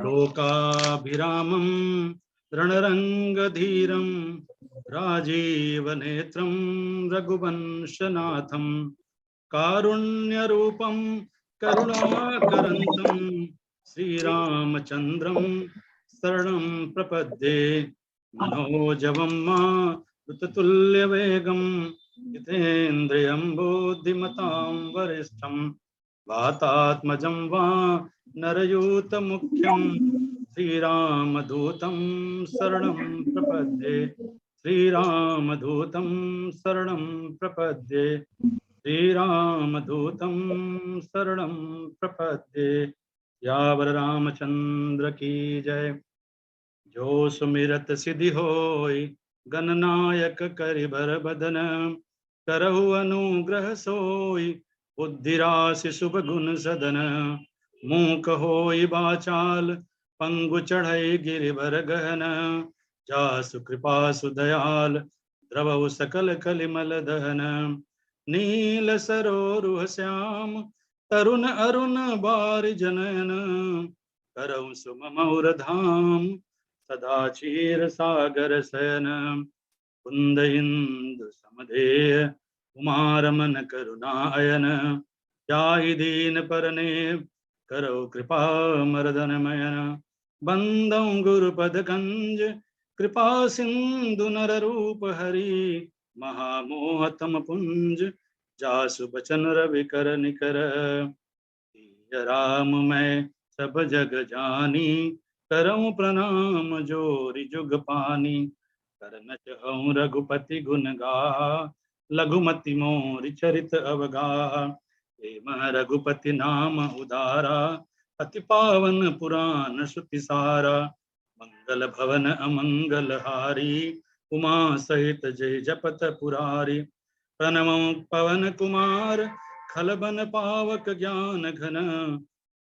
लोकाभिरामं रणरंगधीरं राजीवनेत्रं रघुवंशनाथं कारुण्यरूपं करुणाकरन्तं श्रीरामचन्द्रं शरणं प्रपद्ये मनोजवं मारुततुल्यवेगं जितेन्द्रियं बुद्धिमतां वरिष्ठं वातात्मजं वा नरयूतमुख्यं श्रीरामदूतं शरणं प्रपद्ये श्रीरामदूतं शरणं प्रपद्ये श्रीरामदूतं शरणं प्रपद्ये। यावर रामचंद्र की जय। जो सुमिरत सिद्धि होय गणनायक करिबर बदन करहु अनुग्रह सोय बुद्धिराशि शुभ गुण सदन मूक होय बाचाल पंगु चढ़ई गिरिवर गहन जासु कृपा सुदयाल द्रवहु सकल कलिमल दहन नील सरोरुह श्याम तरुण अरुण बार जनन करहु सुममौर धाम सदा क्षीर सागर शयन कुंद इंदु समधेय कुमारमन करुणायन जाहि दीन परने करो कृपा मर्दनमयन बंदौ गुरुपद कंज कृपा सिंधु नर रूप हरि महामोहतम पुंज जासु बचन रवि कर निकर राम मैं सब जग जानी करऊं प्रणाम जोरि जुग पानी करन चहऊं रघुपति गुण गा लघुमति मोरि चरित अवगा हेम रघुपति नाम उदारा अति पावन पुराण श्रुति सारा मंगल भवन अमंगल हारी उमा सहित जय जपत पुरारी प्रणमं पवन कुमार खलबन पावक ज्ञान घन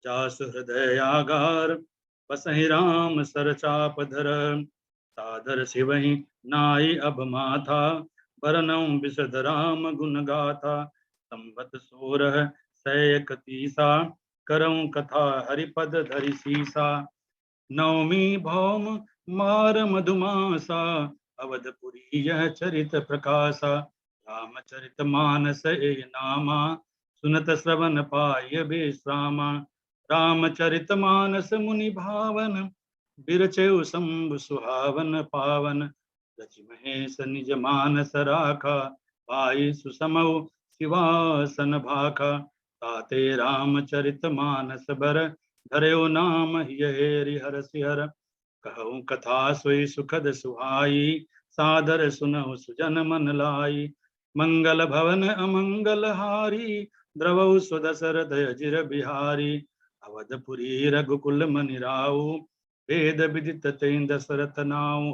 जासु हृदय आगार बसहि राम सर चाप धर सादर शिवहि नाई अब माथा बरनौ बिशद राम गुण गाथा संबत सोरह सैक तीसा करऊं कथा हरिपद धरि सीसा नवमी भौम मार मधुमासा अवधपुरी यह चरित प्रकाशा रामचरित मानस एय नामा सुनत श्रवण पाय विश्रामा रामचरित मानस मुनि भावन बिरचेउ शंभु सुहावन पावन रचि महेश निज मानस राखा पाई सुसमौ शिवासन भाखा ताते रामचरित मानस बर धर्यो नाम हियरि हर सिहर कहूँ कथा सोई सुखद सुहाई सादर सुनहु सुजन मन लाई मंगल भवन अमंगल हारी द्रवहु सुदशरथ अजिर बिहारी अवधपुरी रघुकुल मनि राउ वेद विदित तें दशरथ नाउ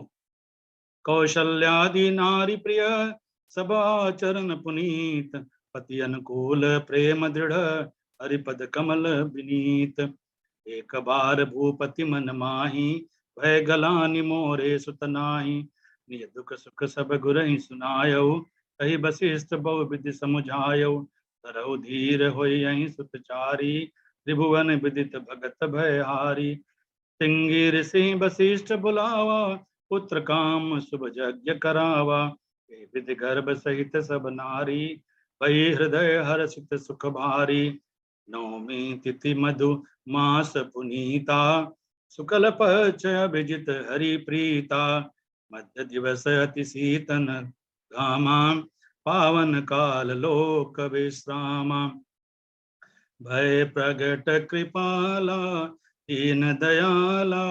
कौशल्यादि नारी प्रिय सबा चरण पुनीत पति अनुकूल प्रेम दृढ़ हरिपद कमल विनीत एक बार भूपति मन माही भय गलानि मोरे सुत नाही निज दुख सुख सब गुरहि सुनायउ कहि वशिष्ठ बहु विधि समुझायउ तरहु धीर होई यहीं सुत चारी त्रिभुवन विदित भगत भयहारी सिंगी ऋषि वशिष्ठ बुलावा पुत्र काम शुभ यज्ञ करावा हे विधि गर्भ सहित सब नारी भई हृदय हर्षित सुख भारी नवमी तिथि मधु मास पुनीता शुक्ल पक्ष अभिजित हरि प्रीता मध्य दिवस अति शीतन घामा पावन काल लोक विश्रामा भय प्रगट कृपाला दीन दयाला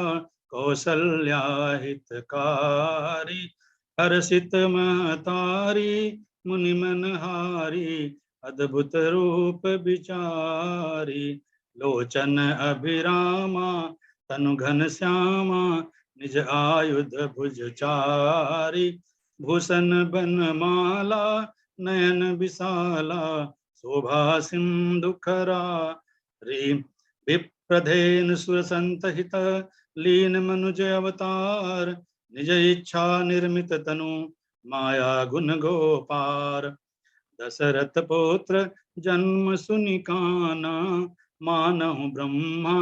कौशल्या हितकारी हर्षित महतारी मुनि मनहारी अद्भुत रूप विचारी लोचन अभिरामा तनु घन श्यामा निज आयुध भुज चारी भूषण बनमाला नयन विशाला शोभा सिंधु खरा री विप्रधेन सुर संतहित लीन मनुज अवतार निज इच्छा निर्मित तनु माया गुण गोपार दशरथ पुत्र जन्म सुनि काना मानहु ब्रह्मा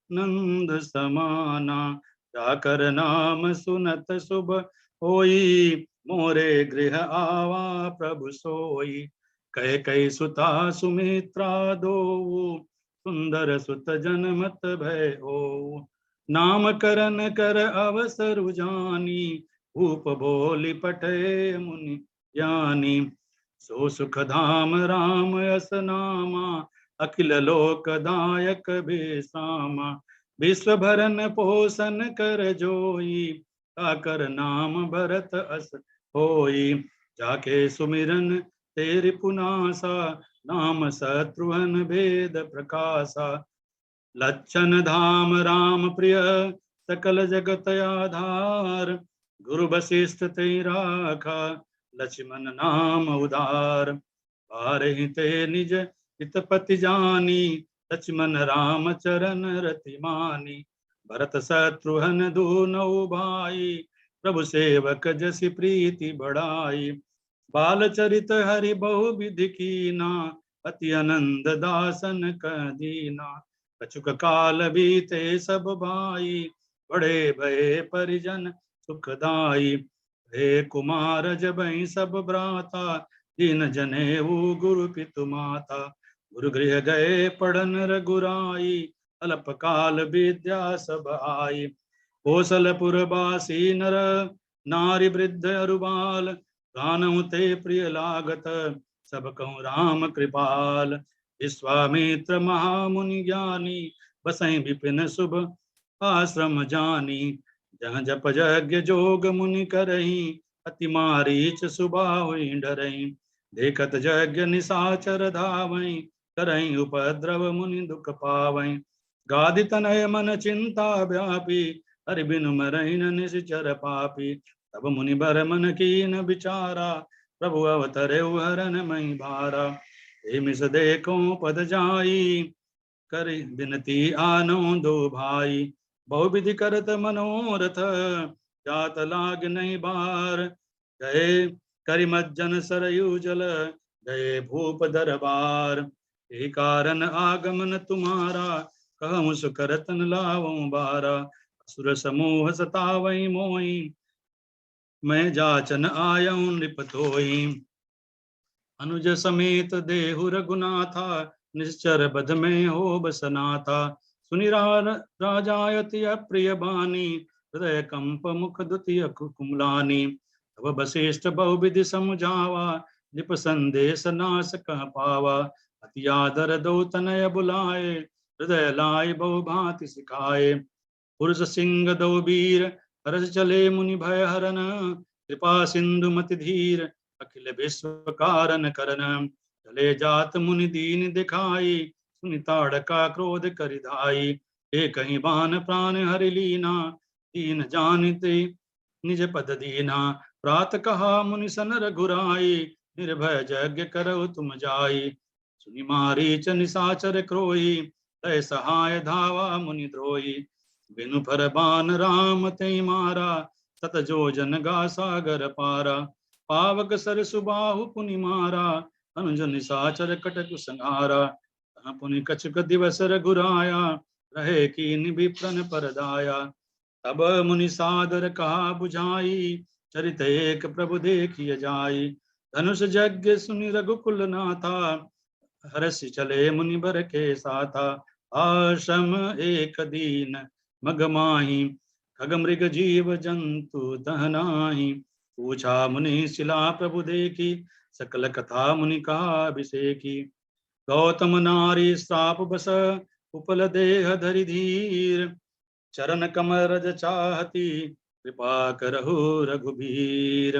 नंद समाना। जाकर नाम सुनत शुभ होई, मोरे गृह आवा प्रभु सोई। कह कई सुता सुमित्रा दो, सुंदर सुत जनमत भय हो। नामकरण कर अवसर जानी, भूप बोली पठे मुनि ज्ञानी। सो सुख धाम राम यस नामा, अखिल लोकदायक बेसामा। विश्व भरन पोषण कर जोई, ताकर नाम भरत अस होई। जाके सुमिरन तेरि पुनासा, नाम शत्रुघ्न भेद प्रकाशा। लक्षण धाम राम प्रिय, सकल जगत आधार। गुरु वशिष्ठ ते राखा, लक्ष्मण नाम उदार। बारहि ते निज हितपति जानी, लक्ष्मण राम चरण रति मानी। भरत शत्रुघ्न दूनौ भाई, प्रभु सेवक जसि प्रीति बढ़ाई। बाल चरित हरि बहु विधि कीना, अति आनंद दासन कह दीना। कछुक काल बीते सब भाई, बड़े भय परिजन सुखदाई। हे कुमार जबहि सब भ्राता, दीन जनेऊ गुरु पितु माता। गुरु गृह गए पढ़न रघुराई, अल्प काल विद्या सब आई। कौशलपुर बासी नर, नारी वृद्ध अरु बाल। गानहु ते प्रिय लागत, सब कहूँ राम कृपाल। विश्वामित्र महामुनि ज्ञानी, बसई विपिन शुभ आश्रम जानी। जहाँ जप यज्ञ जोग मुनि करही, अति मारीच सुबाहुई डरही। देखत यज्ञ निशाचर धावई, करही उपद्रव मुनि दुख पावई। गादि तनय मन चिंता व्यापी, हरि बिनु मरहि न निश्चर पापी। तब मुनि बर मन कीन विचारा, प्रभु अवतरे हरन मई भारा। हे मिस देखो पद जाई, कर बिनती आनो दो भाई। बहु विधि करत मनोरथ, जात लाग नहीं बार। गए करिमज्जन सरयू जल, गए भूप दरबार। यही कारण आगमन तुम्हारा, कहूँ सुकरतन लावों बारा। असुर समूह सतावई मोई, मैं जाचन आयऊं नृप धोई। अनुज समेत देहु रघुनाथा, निश्चर बध में हो बसनाथा। सुनि राजायति अप्रिय बानी, हृदय कंप मुख दुतिय कुमलानी। तब वशिष्ठ बहुविधि समझावा, निप संदेश नाश कह पावा। अति आदर दो तनय बुलाए, हृदय लाई बहु भांति सिखाए। पुरुष सिंह दो वीर, हरष चले मुनि भय हरन। कृपा सिंधु मति धीर, अखिल विश्व कारण करन। चले जात मुनि दीन दिखाई, सुनि ताड़का क्रोध करिधाई। एक ही बान प्राण हरि लीना, दीन जानते निज पद दीना। प्रात कहा मुनि सन रघुराई, निर्भय यज्ञ करौ तुम जाई। सुनि मारीच निशाचर क्रोही, तय सहाय धावा मुनि द्रोही। बिनु फर बान राम ते मारा, सत जो जन गा सागर पारा। पावक सर सुबाहु पुनि मारा, अनुज निशाचर कटक संहारा। पुनि कछुक दिवस रघुराया, रहे कीन विप्रन पर दाया। तब मुनि सादर कहा बुझाई, चरित एक प्रभु देखिय जाई। धनुष यज्ञ सुनि रघुकुल नाथा, हरषि चले मुनि बर के साथा। आश्रम एक दीन मग माही, खग मृग जीव जंतु दहनाही। पूछा मुनि शिला प्रभु देखी, सकल कथा मुनि कहा अभिषेकी। गौतम नारी श्राप बस, उपल देह धरि धीर। चरण कमल रज चाहती, कृपा करहु रघुबीर।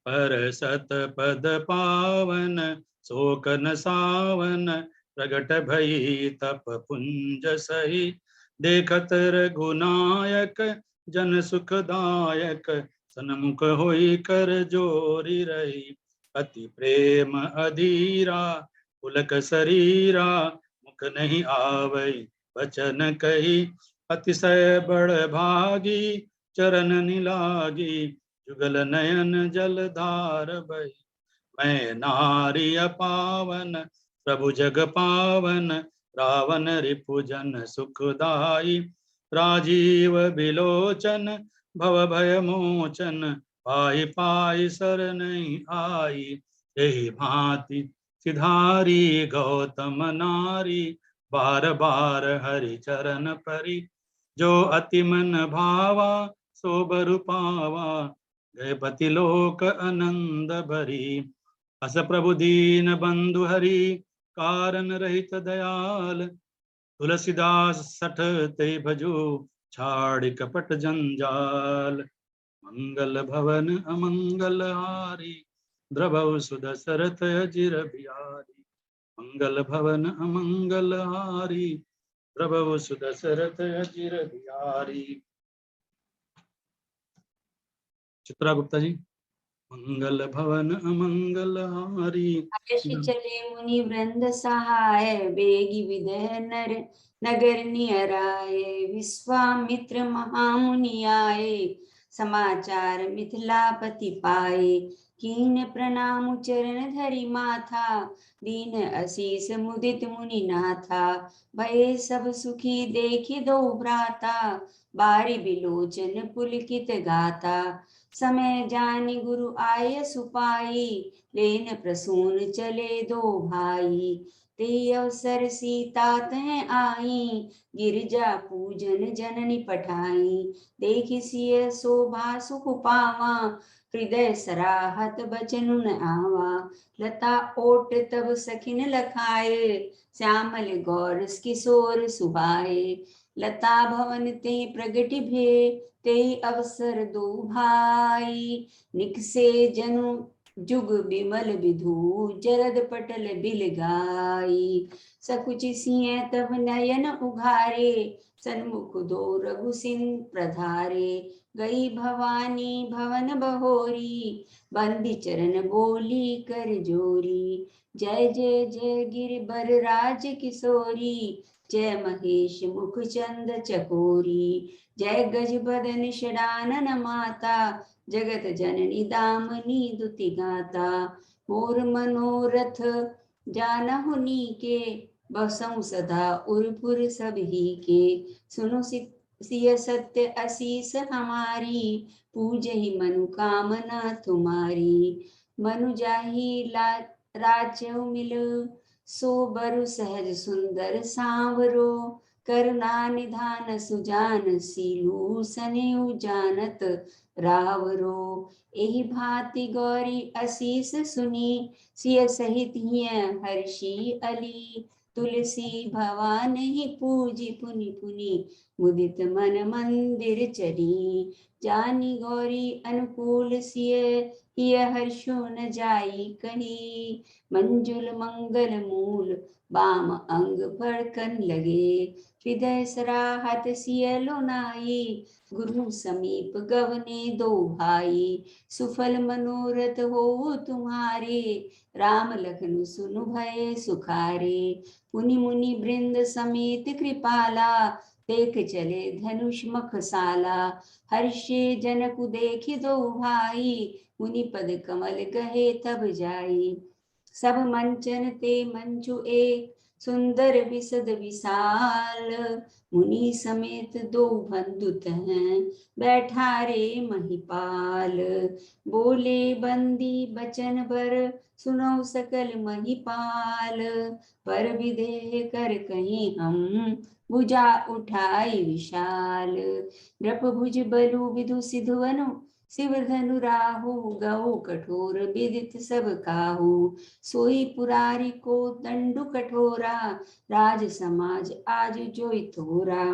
पर सत पद पावन, शोक न सावन। प्रगट भई तप पुंज सही, देखत रघुनायक जन सुखदायक। सन्मुख होई कर जोरी रही, अति प्रेम अधीरा। पुलक शरीरा, मुख नहीं आवई वचन कही। अतिशय बड़ भागी, चरण निलागी। जुगल नयन जल धार बही। मैं नारी पावन, प्रभु जग पावन। रावण रिपुजन सुखदाई, राजीव बिलोचन भव भय मोचन, पाई पाई शरण आई। यही भांति सिधारी गौतम नारी, बार बार हरि चरण परी, जो अति मन भावा सो बर पावा, गयपति लोक आनंद भरी। अस प्रभु दीन बंधु हरि, कारण रहित दयाल, तुलसीदास सठ ते भजो, छाड़ कपट जंजाल। मंगल भवन अमंगल हारी, द्रवौ सुदशरथ अजिर बिहारी। मंगल भवन अमंगल हारी, द्रवौ सुदशरथ अजिर बिहारी। चित्रा गुप्ता जी। मंगल भवन अमंगल हारी। यश चले मुनि वृंद सहाय, बेगी विदह नर नगर नियराय। विश्वामित्र महामुनि आए, समाचार मिथिलापति पाए। कीन प्रणाम चरण धरि माथा, दीन असीस मुदित मुनि नाथा। भय सब सुखी देखि दो भ्राता, बारी बिलोचन पुलकित गाता। समय जानि गुरु आय सुपाई, लेन प्रसून चले दो भाई। ते अवसर सीता तह आई, गिरजा पूजन जननी पठाई। देखि सिय शोभा सुख पावा, हृदय सराहत बचन न आवा। लता ओट तब सखिन लखाए, श्यामल गौर किशोर सुहाए। लता भवन ते प्रगति भे, ते अवसर दो भाई। निकसे जनु जुग बिमल विधु, जरद पटल बिल गाई। सकुच सिंह तब नयन उघारे, सन्मुख दो रघु सिंह प्रधारे। गई भवानी भवन बहोरी, बंदी चरण बोली कर जोरी। जय जय जय गिरिबर राज किशोरी, जय महेश मुख चंद चकोरी। जय गज बदन षडानन माता, जगत जननी दामनी दुति गाता। मोर मनोरथ जानहु नीके, बसऊं सदा उरपुर सब ही के। सुनो सिय सत्य असीस हमारी, पूजहि मनोकामना तुम्हारी। मनु जाहि राजउ मिलो, सो बरु सहज सुंदर सांवरो। करुणा निधान सुजान सीलू, सनेऊ जानत रावरो। एहि भांति गौरी असीस सुनी, सिय सहित हिय हर्षी अली। तुलसी भवानी पूजी पुनि पुनि, मुदित मन मंदिर चली। जानी गौरी अनुकूल सिय, हिय हर्षो न जाई कही। मंजुल मंगल मूल, बाम अंग फड़कन लगे। हृदय सराहत सिय लोनाई, गुरु समीप गवने दो भाई। सुफल मनोरथ हो तुम्हारे, राम लखन सुनु भय सुखारे। पुनि मुनि वृंद समेत कृपाला, देख चले धनुष मखसाला। हर्षे जनकु देखि दो भाई, मुनि पद कमल गहे तब जाई। सब मंचन ते मंचु एक, सुंदर विसद विशाल। मुनि समेत दो बंधु तह, बैठा रे महिपाल। बोले बंदी बचन बर, सुनो सकल महिपाल। पर विदेह कर कहीं हम, भुजा उठाई विशाल। नृप भुज बलु विदु सिधुवनु, शिव धनु राहु गौ कठोर विदित सब काहू। सोई पुरारी को दंडु कठोरा, राज समाज आज जोई थोरा।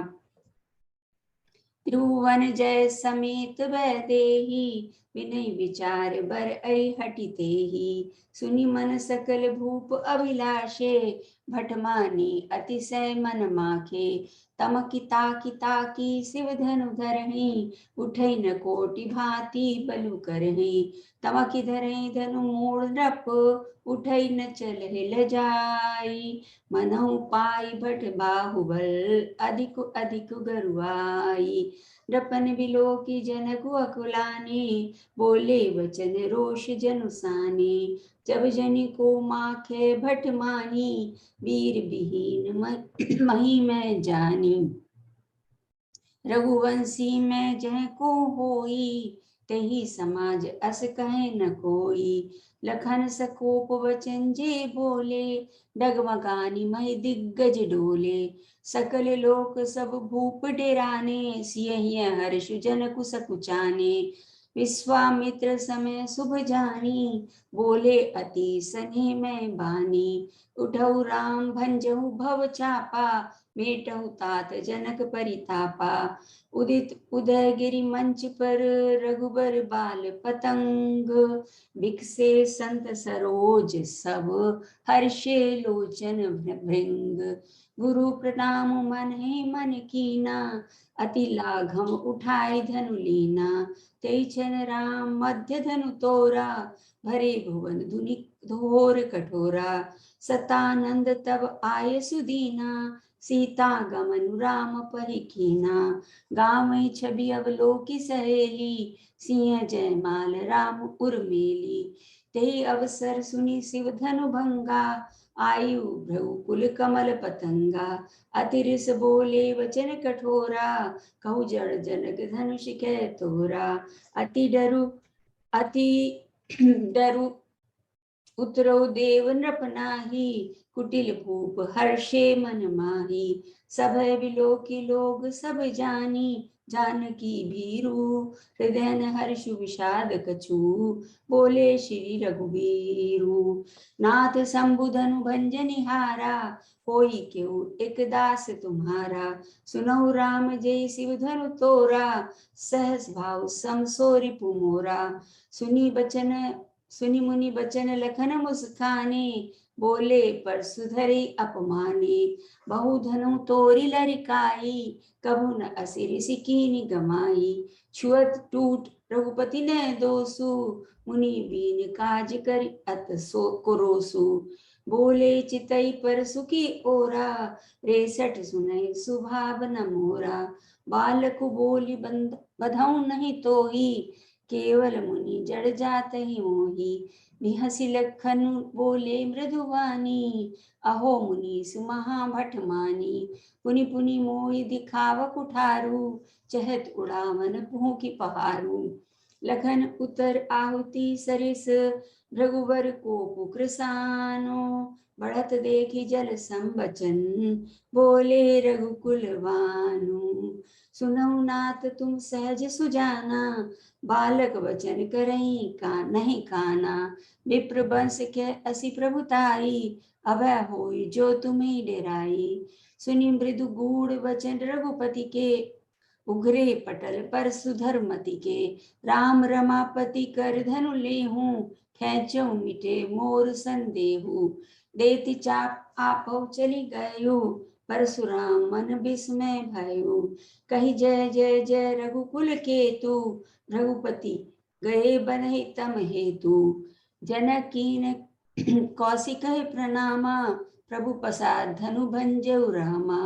त्रिभुवन जय समेत वैदेही, विनय विचार बर ऐ हटिते ही। सुनि मन सकल भूप अभिलाषे, भटमानी अतिशय मन माखे। तम किता की शिव धनु धरहि, उठै न कोटि भांति बलु करहि। तम की धरहि धनु मूढ़ नृप, उठै न चलहि लजाई। मनहु पाई भट बाहुबल, अधिक अधिक गरुआई। नृपन बिलोकी जनकु अकुलानी, बोले वचन रोष जनुसानी। जब जनि को माखे भट मानी, वीर विहीन मही मैं जानी। रघुवंशी में जह को होई, तही समाज अस कहे न कोई। लखन सकोप वचन जे बोले, डगमगानी महि दिग्गज डोले। सकल लोक सब भूप डेराने, सियहि हर्ष जनकु सकुचाने। विश्वामित्र समय शुभ जानी, बोले अति सने में बानी। उठऊ राम भंजऊ भव चापा, मेटहु तात जनक परितापा। उदित उदयगिरि मंच पर, रघुबर बाल पतंग। बिकसे संत सरोज सब, हर्षे लोचन भृंग। गुरु प्रणाम मन ही मन कीना, अति लाघम उठाई धनु लीना। तै छन राम मध्य धनु तोरा, भरे भुवन धुनि घोर कठोरा। सतानंद तब आय सुदीना, सीता गमन राम परिकीना। गाँव छवि अवलोकी सहेली, सिंह जयमाल राम उर्मिली। ते अवसर सुनी शिव धनु भंगा, आयु भ्रगुकुल कमल पतंगा। अतिरिस बोले वचन कठोरा, कहु जड़ जनक धनुष कै तोरा। अति डरु उतरो देव नृप नाही, कुटिल भूप हर्षे मन माही। सभय बिलोकी लोग सब जानी, जानकी भीरु हृदय न हर्षु विषाद कछु। बोले श्री रघुबीरु, नाथ शंभुधनु भंजनिहारा, होई क्यों एक दास तुम्हारा। सुनहु राम जय शिव धनु तोरा, सहस भाव सम सो रिपु मोरा। सुनि मुनि बचन लखन मुस्काने, बोले परसुधरि अपमाने। बहु धनु तोरि लरिकाई, कभु न असिरि सिकीनि गमाई। छुअत टूट रघुपति ने दोसु, मुनि बीन काज करि अत सो कुरोसु। बोले चितई पर सुखी ओरा, रेसठ सुनई सुभाव न मोरा। बालकु बोली बधऊ नहीं तोही, केवल मुनि जड़ जात ही मोही। बिहसी लखन बोले मृदुवानी, अहो मुनीस महाभट मानी। पुनि पुनि मोहि दिखाव कुठारू, चहत उड़ावन भूखि पहारू। लखन उतर आहुति सरिस, भृगुवर कोपु कृसानो। बढ़त देखी जल संबचन, बोले रघुकुल बानु। सुनऊ नाथ तुम सहज सुजाना, बालक वचन करई का नहीं काना। विप्र बंस के असी प्रभुताई, अभय होई जो तुम्हें डेराई। सुनि मृदु गूढ़ वचन रघुपति के, उघरे पटल पर सुधरमति के। राम रमापति कर धनु लेहूं, खेचौ मिटे मोर संदेहु। देति चाप आपौ चली गयो, परशुराम मन विस्मय भयो। कही जय जय जय रघुकुल केतु, रघुपति गए बनहि तम हेतु। जनकीन कौशिक प्रणामा, प्रभु प्रसाद धनु भंजऊ रामा।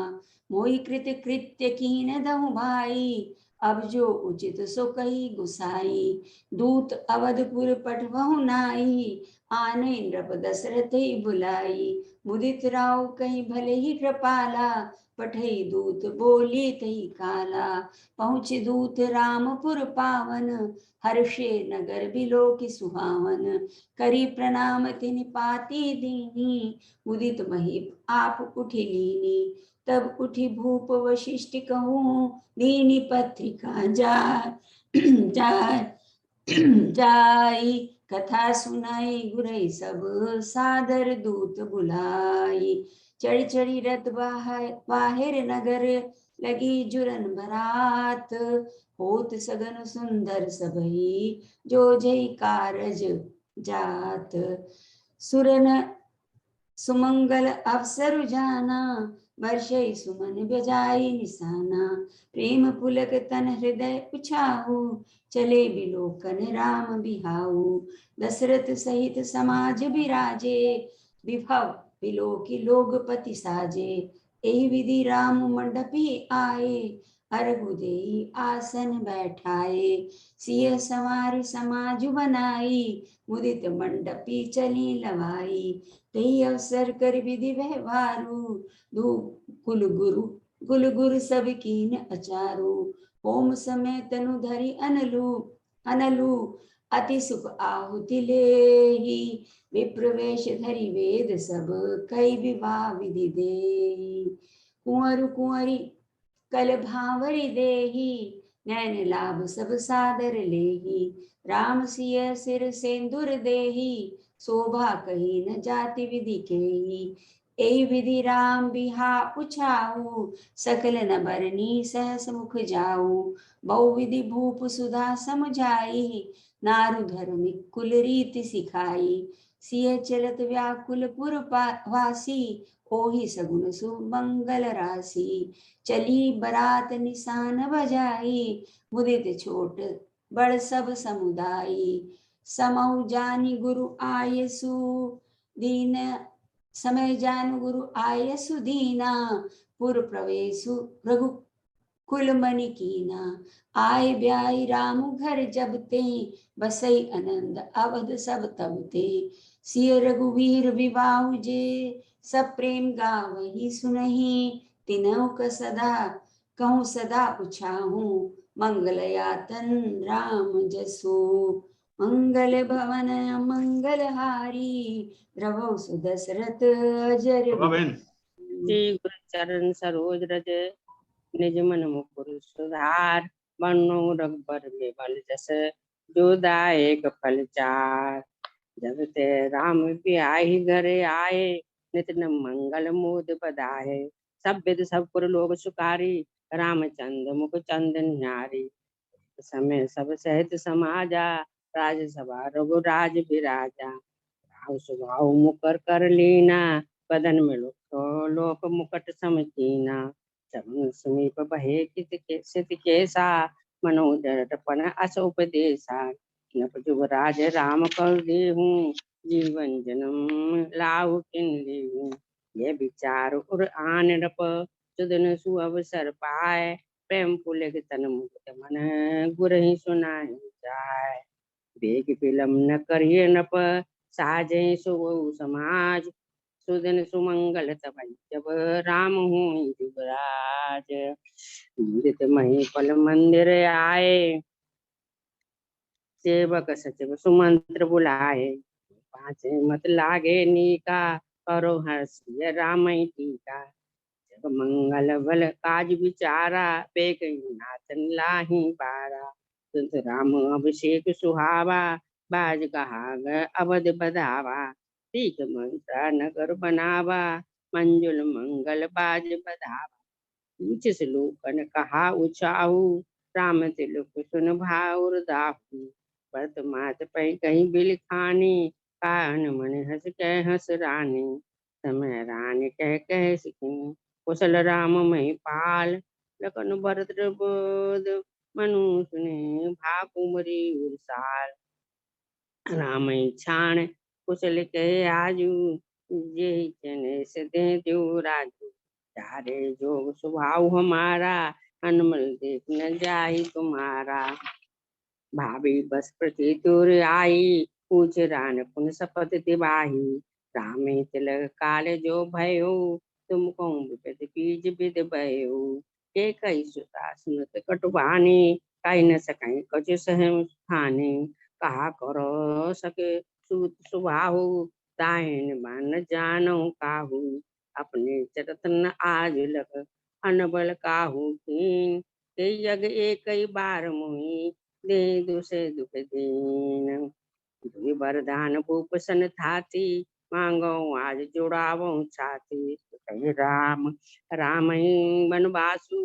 मोहि कृत कृत्य कीन दहु भाई, अब जो उचित सो कही गुसाई। दूत अवधपुर पठवहु नाई, आने नृप दशरथ ही बुलाई। मुदित राव कहीं भले ही कृपाला, पठई दूत बोली तही काला। पहुँच दूत रामपुर पावन, हर्षे नगर बिलोकि सुहावन। करी प्रणाम तिनि पाती दीनी, मुदित महीप आप उठी लीनी। तब उठी भूप वशिष्ठ कहूँ, दीनी पत्रिका जाई। कथा सुनाई गुरई सब, सादर दूत बुलाई। चढ़ी चढ़ी रथ बाहिर नगर, लगी जुरन बरात। होत सगन सुंदर सबई, जो जय कारज जात। सुरन सुमंगल अवसर जाना, वर्षै सुमन बजाई निशाना, प्रेम पुलक तन हृदय उछाहु, चले बिलोकन राम बिहाऊ। दशरथ सहित समाज बिराजे, विभव बिलोकी लोकपति साजे। एहि विधि राम मंडपी आए, अर्घ देई आसन बैठाए। सिय संवारि समाज बनाई, मुदित मंडपी चली लवाई। तही अवसर कर विधि व्यवहारू, दू कुल गुरु सब कीन अचारू। होम समय तनु धरि अनलु, अनलु अति सुख आहुति लेहि। विप्रवेश धरि वेद सब, कई विवाह विधि देहि। कुंवर कुंवरी कल भावरी देहि, नैन लाभ सब सादर लेहि। राम सिय सिर सेंदुर देहि, शोभा कही न जाति विधि केहि। एहि विधि राम बिहा उछाऊ, सकल न बरनी सहस मुख जाऊ। बहु विधि भूप सुधा समझाई, नारु धर्म कुल रीति सिखाई। सिय चलत व्याकुल पुर वासी, ओहि सगुन सुमंगल राशि। चली बरात निशान बजाई, मुदित छोट बड़ सब समुदायी। समऊ जानी गुरु आयसु दीन, समय जान गुरु आयसु दीना। पुर प्रवेशु रघु कुल मनि कीना। आय ब्याई राम घर जब ते, बसई आनंद अवध सब तब ते। सिय रघुवीर विवाह जे, सब प्रेम गावही सुनहि। तिनहु क सदा कहूँ सदा उछाहू, मंगल यातन राम जसो। मंगल भवन मंगल हारी, द्रवौ सुदशरथ अजर बहन श्री गुरु चरण सरोज रज, निज मन मुकुर सुधार। बनो रघुबर बिमल जस, जो दायक फल चार। जब ते राम प्याहि घरे आए, नित न मंगल मूद बधाए। सब विद सब पुर लोग सुखारी, रामचंद्र मुख चंदन न्यारी। समय सब सहित समाजा, राजसभा रघुराज बिराजा। राव स्वभाव मुकर कर लीना, बदन में लोक मुकट समकीना। चरण समीप बहे सित केसा, मनोदर्पण अस उपदेशा। नप जुबराज राम कर देहूँ, जीवन जन्म लाहु किन लेहूँ। ये विचार उर आन नप, सुदन सु अवसर पाए। प्रेम पुलक तन मुकुट मन, गुरहि सुनाहि जाय। बेग विलम न करिए नप, साजै सुबहु समाज। सुदिन सुमंगल तब जब, राम हूँ जुबराज। मुदित महीपल मंदिर आए, सेवक सचिव सुमंत्र बुलाए। पाँचे मत लागे नीका, करो हर्षिय राम टीका। जग मंगल बल काज विचारा, बेगहि नाथन लाही पारा। तुत राम अभिषेक सुहावा, बाज कहाग अवध बधावा। तीक मंत्रा नगर बनावा, मंजुल मंगल बाज बधावा। ऊंच श्लोकन कहा उचाहू, राम तिलक सुन भाउर दाहू। भरत मात पै कहीं बिल खानी, काहन मन हस कह हस रानी। समय रानी कह सिखी, कुशल राम मही पाल। लखन भरत बोध मनु सुने, भाकु मरी उरसाल। राम छाण कुशल कहे आजू, जे चने से दे देव राजू। चारे जोग स्वभाव हमारा, अनमल देख न जाहि तुम्हारा। भाभी बस प्रति तुर आई, पूछ रान पुन शपथ दिवाही। रामे तिलक काल जो भयो, तुम कहूँ विपद बीज विद भयो। के कई सुता सुनत कटुबानी, कही न सकई कछु सहम खानी। कहा करो सके सूत सुबाहु, ताहिन बन जानो काहू। अपने चरतन आज लग, अनबल काहू कीन। के यग एक बार मुहि, दे दुसे दुख दीन। दुई वरदान भूप सन थाती, मांगो आज जुड़ावो छाती। कही राम राम ही बनवासु,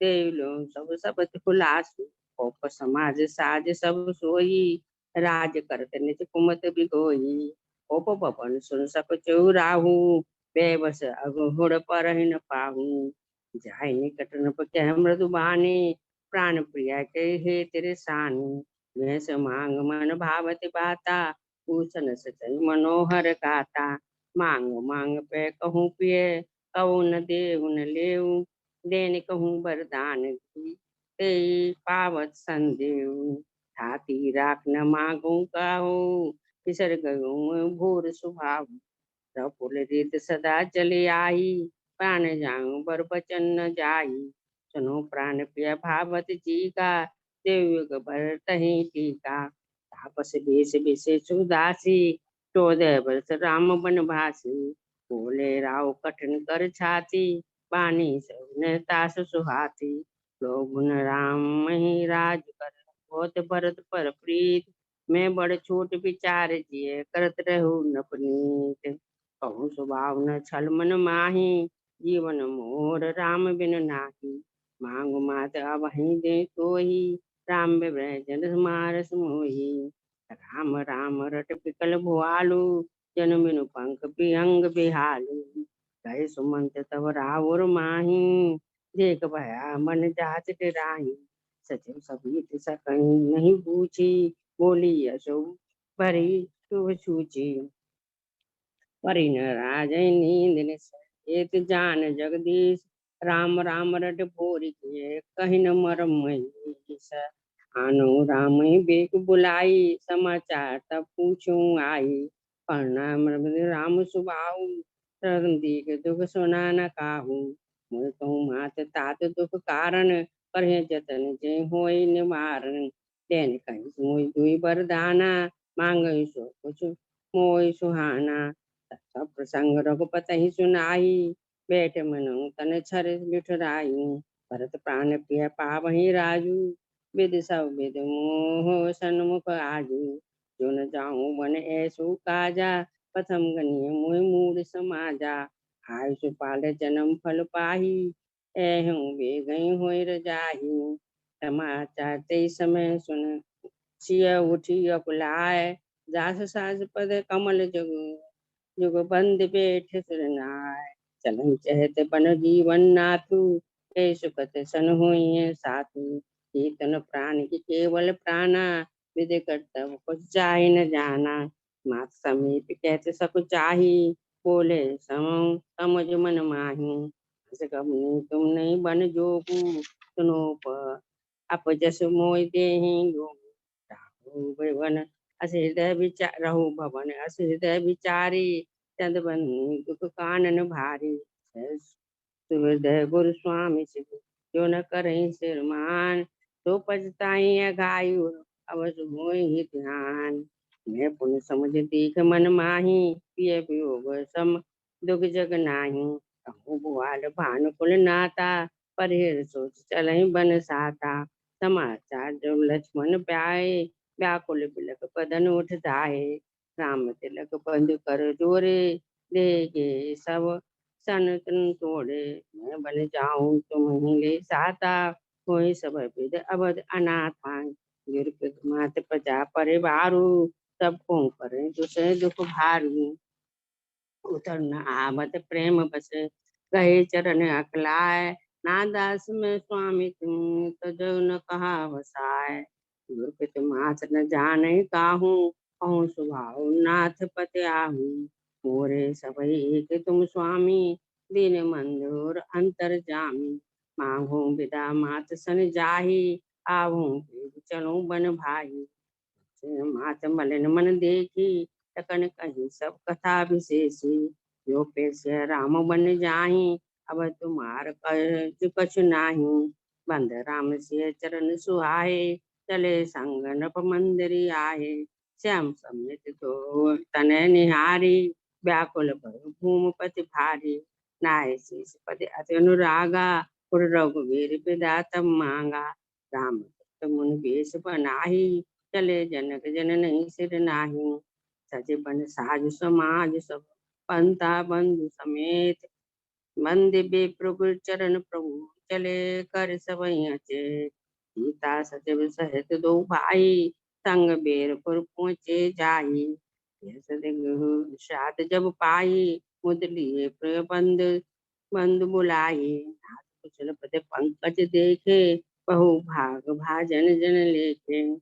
देवलो सब सबत खुलासु। कोप समाज साज सब सोई, राज करत निज कुमत बिगोई। कोप भवन सुन सक चौराहू, बेबस अगहुड़ पर ही न पाहू, जाय निकट न पके मृदु बानी, प्राण प्रिया के हे तेरे सानी, वैस मांग मन भावति बाता, पूछन सचई मनोहर गाता, मांग मांग पे कहूँ पिए, कहू न देहु न लेऊ, देने कहूँ वरदान की, ते पावत संदेव, छाती राख न मांगू काहू, बिसर गयूं भोर सुभाव, प्रफुल्ल रीत सदा चले आई, प्राण जाऊं बर बचन न जाई, सुनो प्राण प्रिय भावत जी का, देवयुग भर तही टीका, तापस बेस बेसे सुदासी, 14 वर्ष राम बनवासी, बोले राव कठिन कर छाती, बानी सबने तास सुहाती, लोग न राम मही राज कर, बहुत भरत पर प्रीत, मैं बड़ छोट विचार जिए करत रहू नपनीत, कहूँ स्वभाव न छल मन माही, जीवन मोर राम बिन नाही, मांग मात अब ही दे तोही, राम जन मारस मोही, राम राम रट पिकल भुआलू, जन बिनु पंख बिहंग बिहालू, गए सुमंत तब रावुर माही, देख भया मन जात राही, सचिव सभी सकहीं नहीं पूछी, बोली यशो भरी शुभ सूची, परिन राजय नींद नित जान जगदीश, राम राम रट भोरी किए कहीं न मरम महीस, आनो राम बेक बुलाई, समाचार तब पूछूं आई, प्रणाम राम सुबाऊ, दीक दुख सुना न काहू, मोय कहूँ मात तात दुख कारण, पर जतन जे होय निवारण, तेन कहीं मोय दुई बरदाना, मांग सो कुछ मोय सुहाना, सब प्रसंग रघुपति ही सुनाई, बैठ मनु तन छर बिठराई, भरत प्राण प्रिय पावहि राजू, विद सब विद मोह सन्मुख आजू, जो न जाऊं वन ऐसु काजा, प्रथम गनीय मोह मूड समाजा, आयुष पाल जन्म फल पाही, ऐहूं वे गई होय रजाही, समाचार ते समय सुन सिय उठी अकुलाय, जास सास पद कमल जगु, जुग बंद बैठ सुरनाय, चलन चहत बन जीवन नाथु, हे सुखत सन हुई साथु, चेतन प्राण की केवल प्राणा, विधि कर्तव्य कुछ चाहि न जाना, मात समीप कहते सकुच चाही, बोले समझ मन माही, कबनी तुम नहीं बन जोगु, सुनो अप जस मोय देहि लोगु, राहु भवन अस हृदय विचार रहु भवन अस हृदय विचारी, चंद बंधु दुख कानन भारी, हृदय गुरु स्वामी सिद्ध, जो न करहि सिर मान, तो पछताई अघायु, अवश्य मोहि ध्यान, मैं पुण्य समझ दीख मन माही, पिय वियोग सम दुख जग नाही, कहूँ बुआल भानुकुल नाता, परहेर सोच चलहि बन साता, समाचार जब लक्ष्मण प्याए, व्याकुल बिलक बदन उठ जाए, राम तिलक बंधु कर जोरे, देगे सब सन तन तोड़े, मैं बन जाऊं तुम ही ले साता, कोई सब विद अवध अनाथा, गिरपित मात प्रजा परिवारु, सब को करे दुसे दुख भारू, उतर न आवत प्रेम बस, कहे चरण अकलाय, नादास में स्वामी तुम तजो न कहा वसाय, गुरपित मात न जाने काहू, कहूँ स्वभाव नाथ पति आहू, मोरे सबई एक तुम स्वामी, दीन मंदुर अंतर जामी, मांगू विदा मात सन जाही, आहू चलूं बन भाई, मात मलिन मन देखी, तकन कहीं सब कथा विशेषी, जो पेश राम बन जाही, अब तुम्हार कछु नाही, बंद राम से चरण सुहाए, चले संग नप मंदिरी आए, श्याम समेत तो तने निहारी, व्याकुल भय भूमपति भारी, नाय शीस पति अति अनुरागा, पुर रघुवीर पिता तब मांगा, राम मुनि वेश बनाही, चले जनक जन नहीं सिर नाही, सजे बन साज समाज सब, पंथा बंधु समेत, मंदि प्रभु चरण प्रभु, चले कर सब चेत, सीता सचिव सहित दो भाई, संग बेरपुर पहुँचे जाई, सात जब पाई, मुद लिए प्रबंध बंधु बुलाए। नाथ कुशल पद पंकज देखे, बहु भाग भाजन जन लेखे।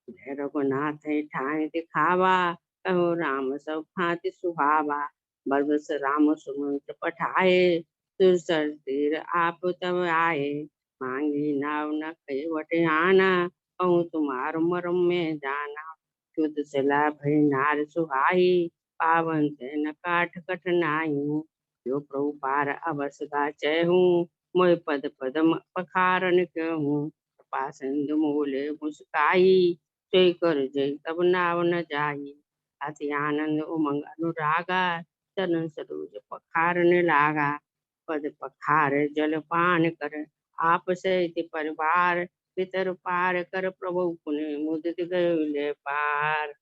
जय रघुनाथ ठाय दिखावा, कहो राम सब भांति सुहावा। बरबस राम सुमंत्र पठाए, सुरसर तीर आप तब आए। मांगी नाव न कई वट आना, कहूँ तुम्हार मरम में जाना। शुद्ध सला भई नार सुहाई, पावन ते न काठ कठनाई। जो प्रभु पार अवस गाचै हूँ, मोय पद पदम पखारन कहूँ। कृपा सिंधु मूले मुस्काई, सोई कर जय तब नाव न जाई। अति आनंद उमंग अनुरागा, चरण सरोज पखारने लागा। पद पखार जल पान कर, आप सहित परिवार। पितर पार कर प्रभु पुनि मुदित गए पार।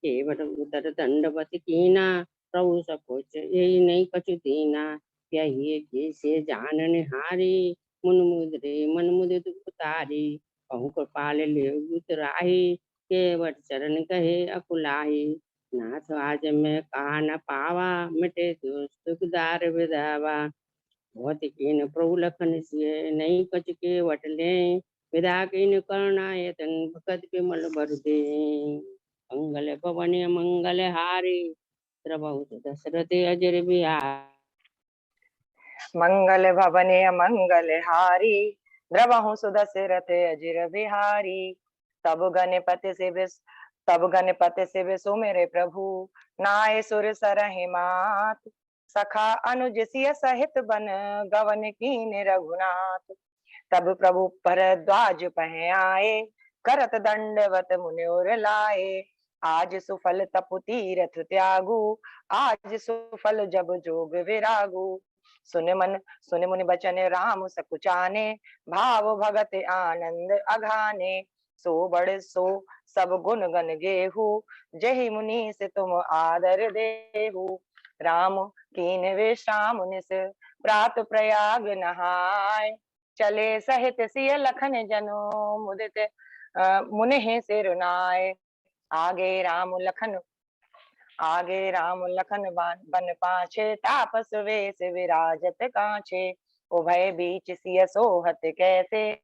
केवट उदर दंडवत कीना, प्रभु सकोच यही नहीं कछु दीना। यही के से जानन हारी, मुन मुद्रे मन मुदित उतारी। कहूँ कृपाल ले उतराही, केवट चरण कहे अकुलाही। नाथ आज मैं कहा न पावा, मिटे दुख विधावा। बहुत कीन प्रभु लखन सिय, नहीं कछ के वट ले। विधा कीन करुणायतन, भगत विमल बर दे। मंगल भवन मंगल हारी, प्रभु दशरथ अजर बिहारी। मंगल भवने मंगल हारी, द्रवहु सुदशरथ अजिर बिहारी। तब गणपति शिव सुमिरे प्रभु, नाय सुर सरहि मात। सखा अनुज सिय सहित बन, गवन कीन रघुनाथ। तब प्रभु भरद्वाज पह आए, करत दंडवत मुनि लाए। आज सुफल तपु तीरथ त्यागु, आज सुफल जब जोग विरागु। सुन मुनि बचन राम सकुचाने, भाव भगत आनंद अघाने। सो बड़ सो सब गुण गण गेहू, जहि मुनि से तुम आदर देहु। राम कीन विश्राम निस, प्रात प्रयाग नहाय। चले सहित सिय लखन जनो, मुदित मुनि सिरुनाय। आगे राम लखन बन पाछे, तापस वेश विराजत काछे। उभय बीच सिय सोहत कैसे,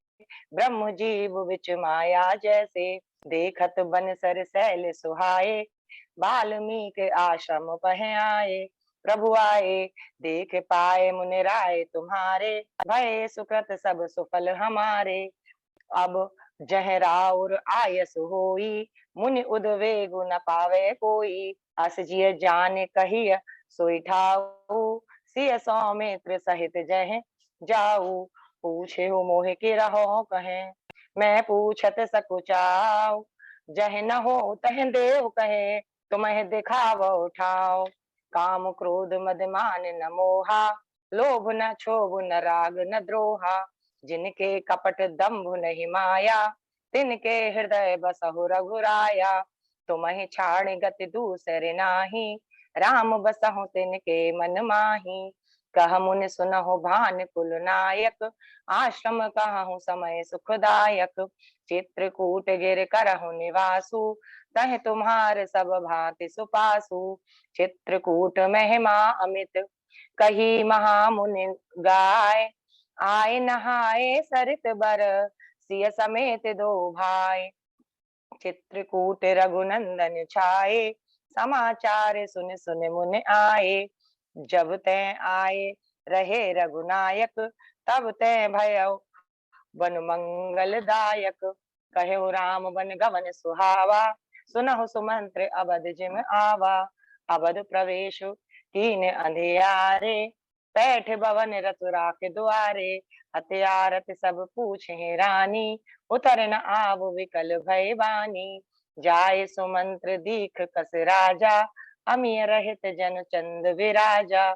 ब्रह्म जीव विच माया जैसे। देखत बन सर सैल सुहाए, वाल्मीकि आश्रम पह आए। प्रभु आए देख पाए मुनि राय तुम्हारे, भय सुकृत सब सुफल हमारे। अब जह राउर आयस होई, मुनि उद्वेग न पावे कोई। अस जिय जान कहिय सोई ठाऊ, सिय सौमित्र सहित जह जाऊ। पूछे हो मोह के रहो कहे, मैं पूछत सकुचाओ। जह न हो तह देव कहे, तुम्हें दिखाव उठाओ। काम क्रोध मद मान न मोहा, लोभ न क्षोभ न राग न द्रोहा। जिनके कपट दंभ नहीं माया, तिनके हृदय बसहु रघुराया। तुम्हें छाड़ गति दूसरे नाही, राम बसहु तिनके मन माही। कह मुनि सुनहु भान कुल नायक, आश्रम कहूँ समय सुखदायक। चित्रकूट गिर करहु निवासु, तह तुम्हार सब भांति सुपासु। चित्रकूट महिमा अमित, कही महामुनि गाय। आए नहाए सरित बर, सिय समेत दो भाई। चित्रकूट रघुनंदन छाए, समाचार सुन सुन मुनि आए। जब तै आए रहे रघुनायक, तब तै भयो बन मंगल दायक। कहे राम बन गवन सुहावा, सुनहु सुमंत्र अवध जिम आवा। अवध प्रवेश कीन अंधियारे, बैठ भवन रत राख द्वारे। हत्यारत सब पूछे रानी, उतर न आव विकल भय बानी। जाय सुमंत्र दीख कस राजा, अमिय रहित जन चंद विराजा।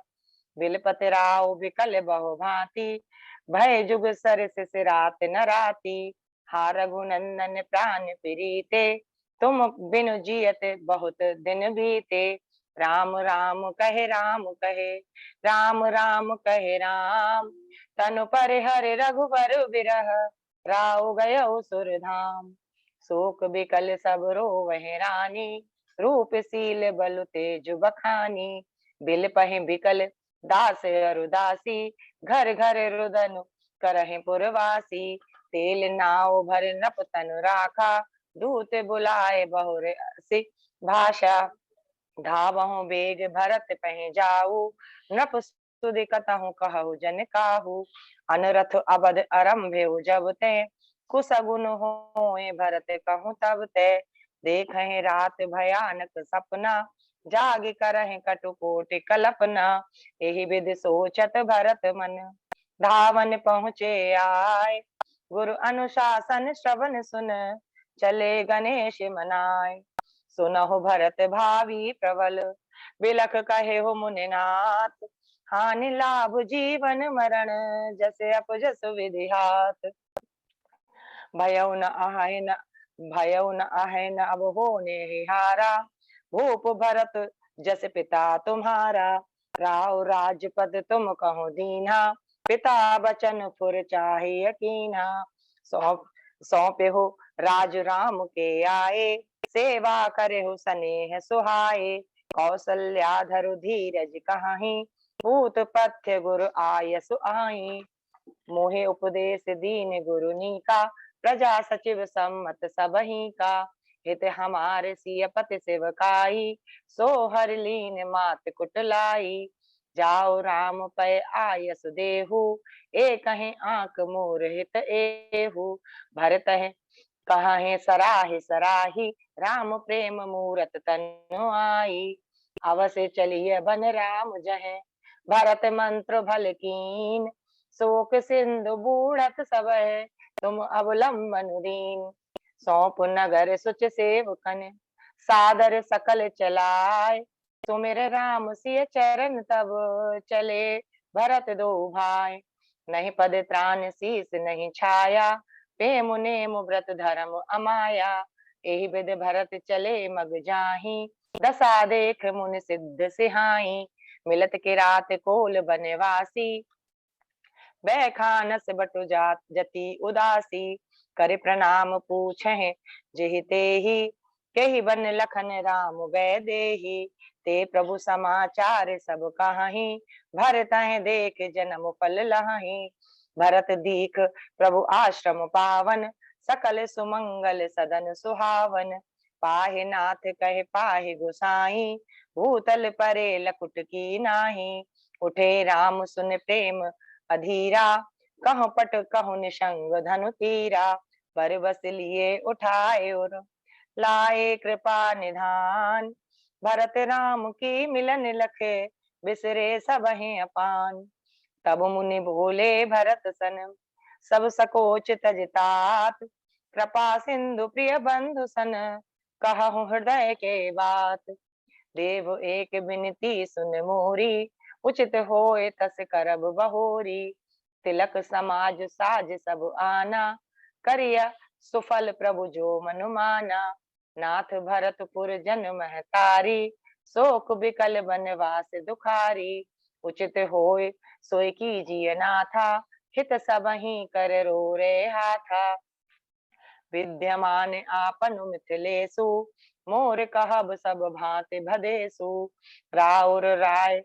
बिलपति राव विकल बहु भांति, भय जुग सरस सिरात न राती। हा रघुनंदन प्राण प्रीते, तुम बिनु जियत बहुत दिन बीते। राम राम कहे राम कहे, राम राम कहे राम। तनु परिहर रघुबर बिरह, राव गयो सुरधाम। शोक बिकल सब रोवहि रानी, रूप सील बलु तेज बखानी। बिल पहे बिकल दास अरुदासी, घर घर रुदन करहे पुरवासी। तेल नाव भर नप तन राखा, दूत बुलाए बहुर से भाषा। धावहु बेग भरत पह जाऊ, नृप सुधि कतहु कहु जन काहू। अनरथ अबध अरंभेउ जब ते, कुसगुन होए भरत कहूँ तब ते। देखें रात भयानक सपना, जाग करहि कटुकोटि कल्पना। एहि विधि सोचत भरत मन, धावन पहुँचे आए। गुरु अनुशासन श्रवण सुन, चले गणेश मनाए। सुनहु भरत भावी प्रबल, बिलख कहे हो मुनिनाथ। हानि लाभ जीवन मरण, जसे अपजस विधि हाथ। भयउ न आहे न भयउ न आहे न अब होने हारा। भूप भरत जस पिता तुम्हारा, राव राजपद तुम कहो दीना। पिता बचन फुर चाहे यकीना, सौंप सौंपे हो राज राम के आए। सेवा करे हो स्नेह सुहाए, कौशल्या धरु धीरज कहाही। पूत पथ्य गुरु आयसु आई, मोहे उपदेश दीन गुरु नीका। प्रजा सचिव सम्मत सबही का, हित हमारे सिय पति सेवकाई। सो हर लीन मात कुटलाई, जाओ राम पै आयस देहु। एक कहीं आंख मोर हित एहु, भरत है कहा है सराहि सराही। राम प्रेम मूरत तनु आई, अवश्य चलिए बन राम जहे। भरत मंत्र भल कीन, शोक सिंधु बूढ़त सब है। तुम अवलंबन दीन, सौंप नगर सुच सेवकन। सादर सकल चलाए, सुमिर राम सिय चरण तब। चले भरत दो भाई, नहीं पद त्राण शीस नहीं छाया। प्रेम नेम व्रत धर्म अमाया, एहि विधि भरत चले मग जाहि। दशा देख मुनि सिद्ध सिहाई, मिलत के रात कोल बनवासी। बैखानस बटु जात जति उदासी, करे प्रणाम पूछे जेहि तेहि। केहि बन लखन राम गए देहि, ते प्रभु समाचार सब कहाहि। भरत देख जन्म फल लहाहि, भरत दीख प्रभु आश्रम पावन। सकल सुमंगल सदन सुहावन, पाहि नाथ कहे पाहि गोसाई। भूतल परे लकुट की नाही, उठे राम सुन प्रेम अधीरा। कहु पट कहु निशंग धनु तीरा, पर बस लिए उठाए और लाए कृपा निधान। भरत राम की मिलन लखे, बिसरे सबहि अपान। तब मुनि बोले भरत सन, सब सकोच तजतात। कृपा सिंधु प्रिय बंधु सन, कहु हृदय के बात। देव एक बिनती सुन मोरी, उचित होए तस करब बहोरी। तिलक समाज साज सब आना, करिया सुफल प्रभु जो मनु माना। नाथ भरतपुर जन महतारी, शोक बिकल बनवास दुखारी। उचित होए सोई कीजिए नाथा, हित सबहि कर रो रे हाथा। विद्यमान आपनु मिथिलेसु, मोर कहब सब भांति भदेसु। राउर राय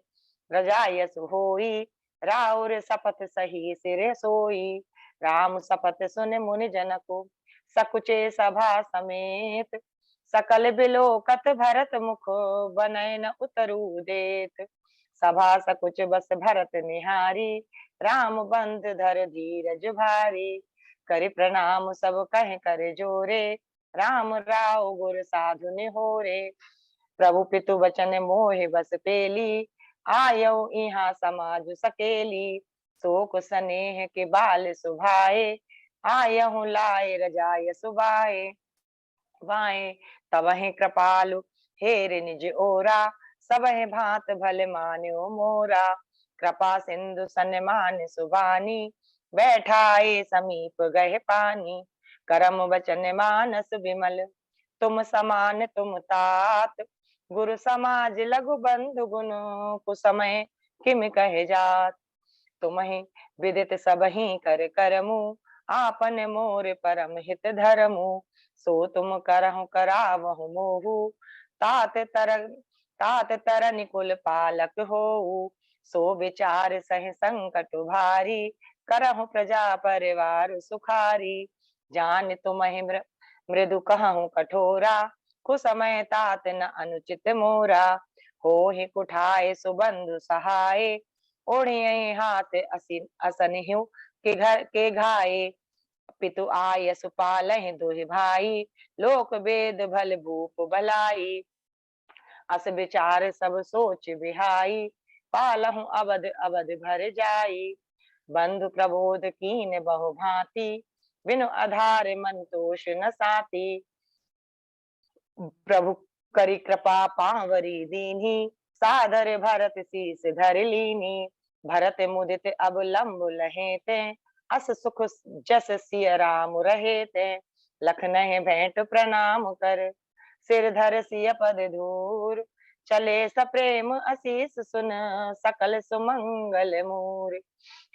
रजायस होई, राउर सपथ सही सिर सोई। राम सपथ सुन मुनि जनकु, सकुचे सभा समेत। सकल बिलोकत भरत मुख, बनय न उतरू देत। सभा सकुच बस भरत निहारी, राम बंध धर धीरज भारी। करि प्रणाम सब कह कर जोरे, राम राव गुर साधु निहोरे। प्रभु पितु वचन मोहि बस पेली, आयौ इहाँ समाज सकेली। शोक स्नेह के बाल सुभाए, आयहु लाए रजाय सुबाए। वाए तबहि कृपालु हेर निज ओरा, सबहि भांत भले मान्यो मोरा। कृपा सिंधु सन्मान सुबानी, बैठाए समीप गए पानी। करम वचन मानस विमल, तुम समान तुम तात। गुरु समाज लघु बंधु गुण, कुसमय किम कहे जात। तुम्हि विदित सबहि कर करमु, आपन मोर परम हित धरमु। सो तुम करहु करावहु मोहु, तात तात तरन कुल पालक हो, सो विचार सह संकट भारी, करहु प्रजा परिवार सुखारी। जान तुम्हें मृदु कहूँ कठोरा, कुसमय तात न अनुचित मोरा। हो ही कुठाए सुबंधु सहाय, ओढ़िए हाथ असनहिउ के घर के घाये। पितु आय सुपालहि दुहि भाई, लोक वेद भल भूप भलाई। अस विचार सब सोच बिहाई, पालहु अवध अवध भर जाई। बंधु प्रबोध कीन बहु भांति, बिनु आधार मन तोष न साति। प्रभु करी कृपा पावरी दीन्ही, सादर भरत शीस धर लीनी। भरत मुदित अब लंब लहेते, अस सुख जस सिय राम रहेते। लखनह भेंट प्रणाम कर, सिर धर सिय पद धूर। चले सप्रेम असीस सुन, सकल सुमंगल मूर।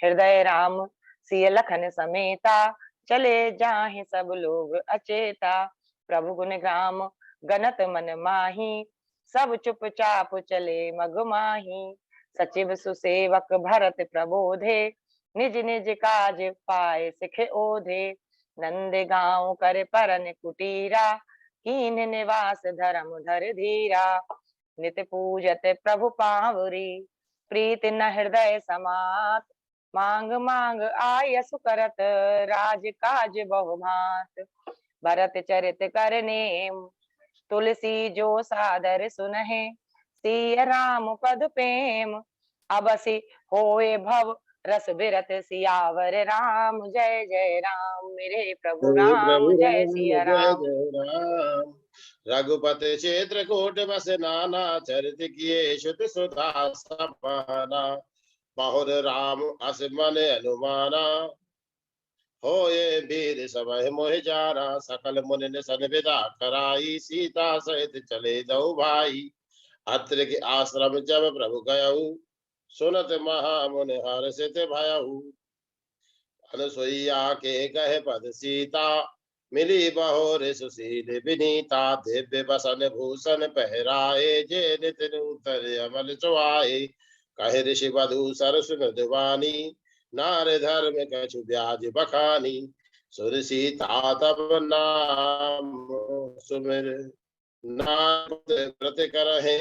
हृदय राम सिय लखन समेता, चले जाहि सब लोग अचेता। प्रभु गुण गाम गनत मन माही, सब चुपचाप चले मग माही। सचिव सुसेवक भरत प्रबोधे, निज निज काज पाए सिख ओधे। नंद गांव कर परन कुटीरा, कीन निवास धर्म धर धीरा। नित पूजत प्रभु पावरी, प्रीत न हृदय समात। मांग मांग आयसु करत, राज काज बहु भांत। भरत चरित करने, तुलसी जो सादर सुनहे। सिय राम पद प्रेम, अबसी होए भव रस बिरत। सियावर राम जय जय राम, मेरे प्रभु हे राम प्रभु जय राम सिया जय राम। जय राम। रघुपति क्षेत्र कोट बस नाना, चरित किए श्रुत सुधा समाना। बहुर राम अस मन अनुमाना, होए वीर समय मोह जाना। सकल मुनि ने सन विदा कराई, सीता सहित चले दो भाई। अत्र के आश्रम जब प्रभु गयऊ, सुनत महामुनि हर्षित भयऊ। अनुसुईया के कहे पद सीता, मिली बहोर सुशील विनीता। दिव्य बसन भूषण पहराए, जे नित नूतन अमल सुहाए। कहे ऋषि वधु सरस मृदुवानी, नार धर्म कछु ब्याज बखानी। सुर सीता तब नाम सुमिर, नाम व्रत करहे।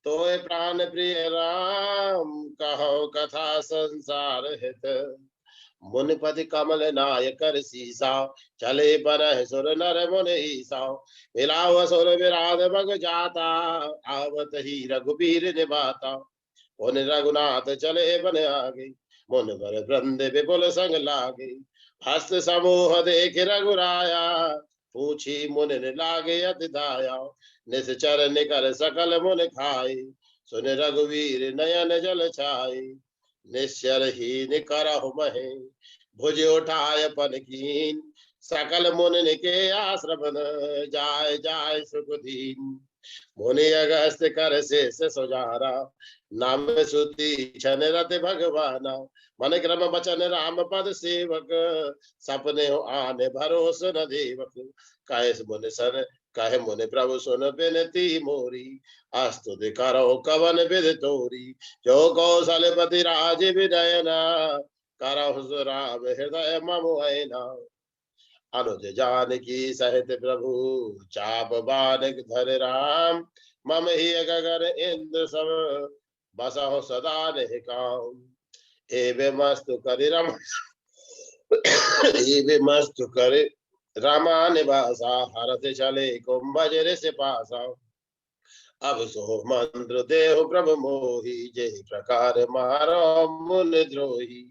तोय प्राण प्रिय राम, कहो कथा संसार हित। मुनिपति कमल नाय कर सीसा, चले बरह सुर नर मुनि ईसा। मिलाव असुर विराध बग जाता, आवत ही रघुबीर निभाता। मुनि रघुनाथ चले बन आगे, मुन बर वृंद विपुल संग लागे। हस्त समूह देख रघुराया, पूछी मुनि लागे अति दाया। निश्चर निकर सकल मुनि खाए, सुन रघुवीर नयन जल छाए। निश्चर ही निकरहु महे, भुज उठाय पन कीन। सकल मुनि के आश्रम जाय जाय सुख दीन। मुनि अगस्त कर शेष सुजारा, नाम सुती छन रत भगवाना। मन क्रम बचन राम पद सेवक, सपने हो आने भरोस न देवक। कहे मुनि सन कहे मुनि प्रभु सुन बिनती मोरी, अस्तुति करो कवन विध तोरी। जो कौशलपति राज विनयना, करहु राम हृदय मम हैना। अनुज जानकी सहित प्रभु, चाप बानक धर राम। मम ही गगन इंद्र सब, बसहु सदा निकाम। एवे मस्तु करि रम एवे मस्तु करि रमा निवासा। हरत चले कुंभज ऋषि पासा। अब सो मंत्र देहु प्रभु मोहि, जय प्रकार मारो मुनि द्रोही।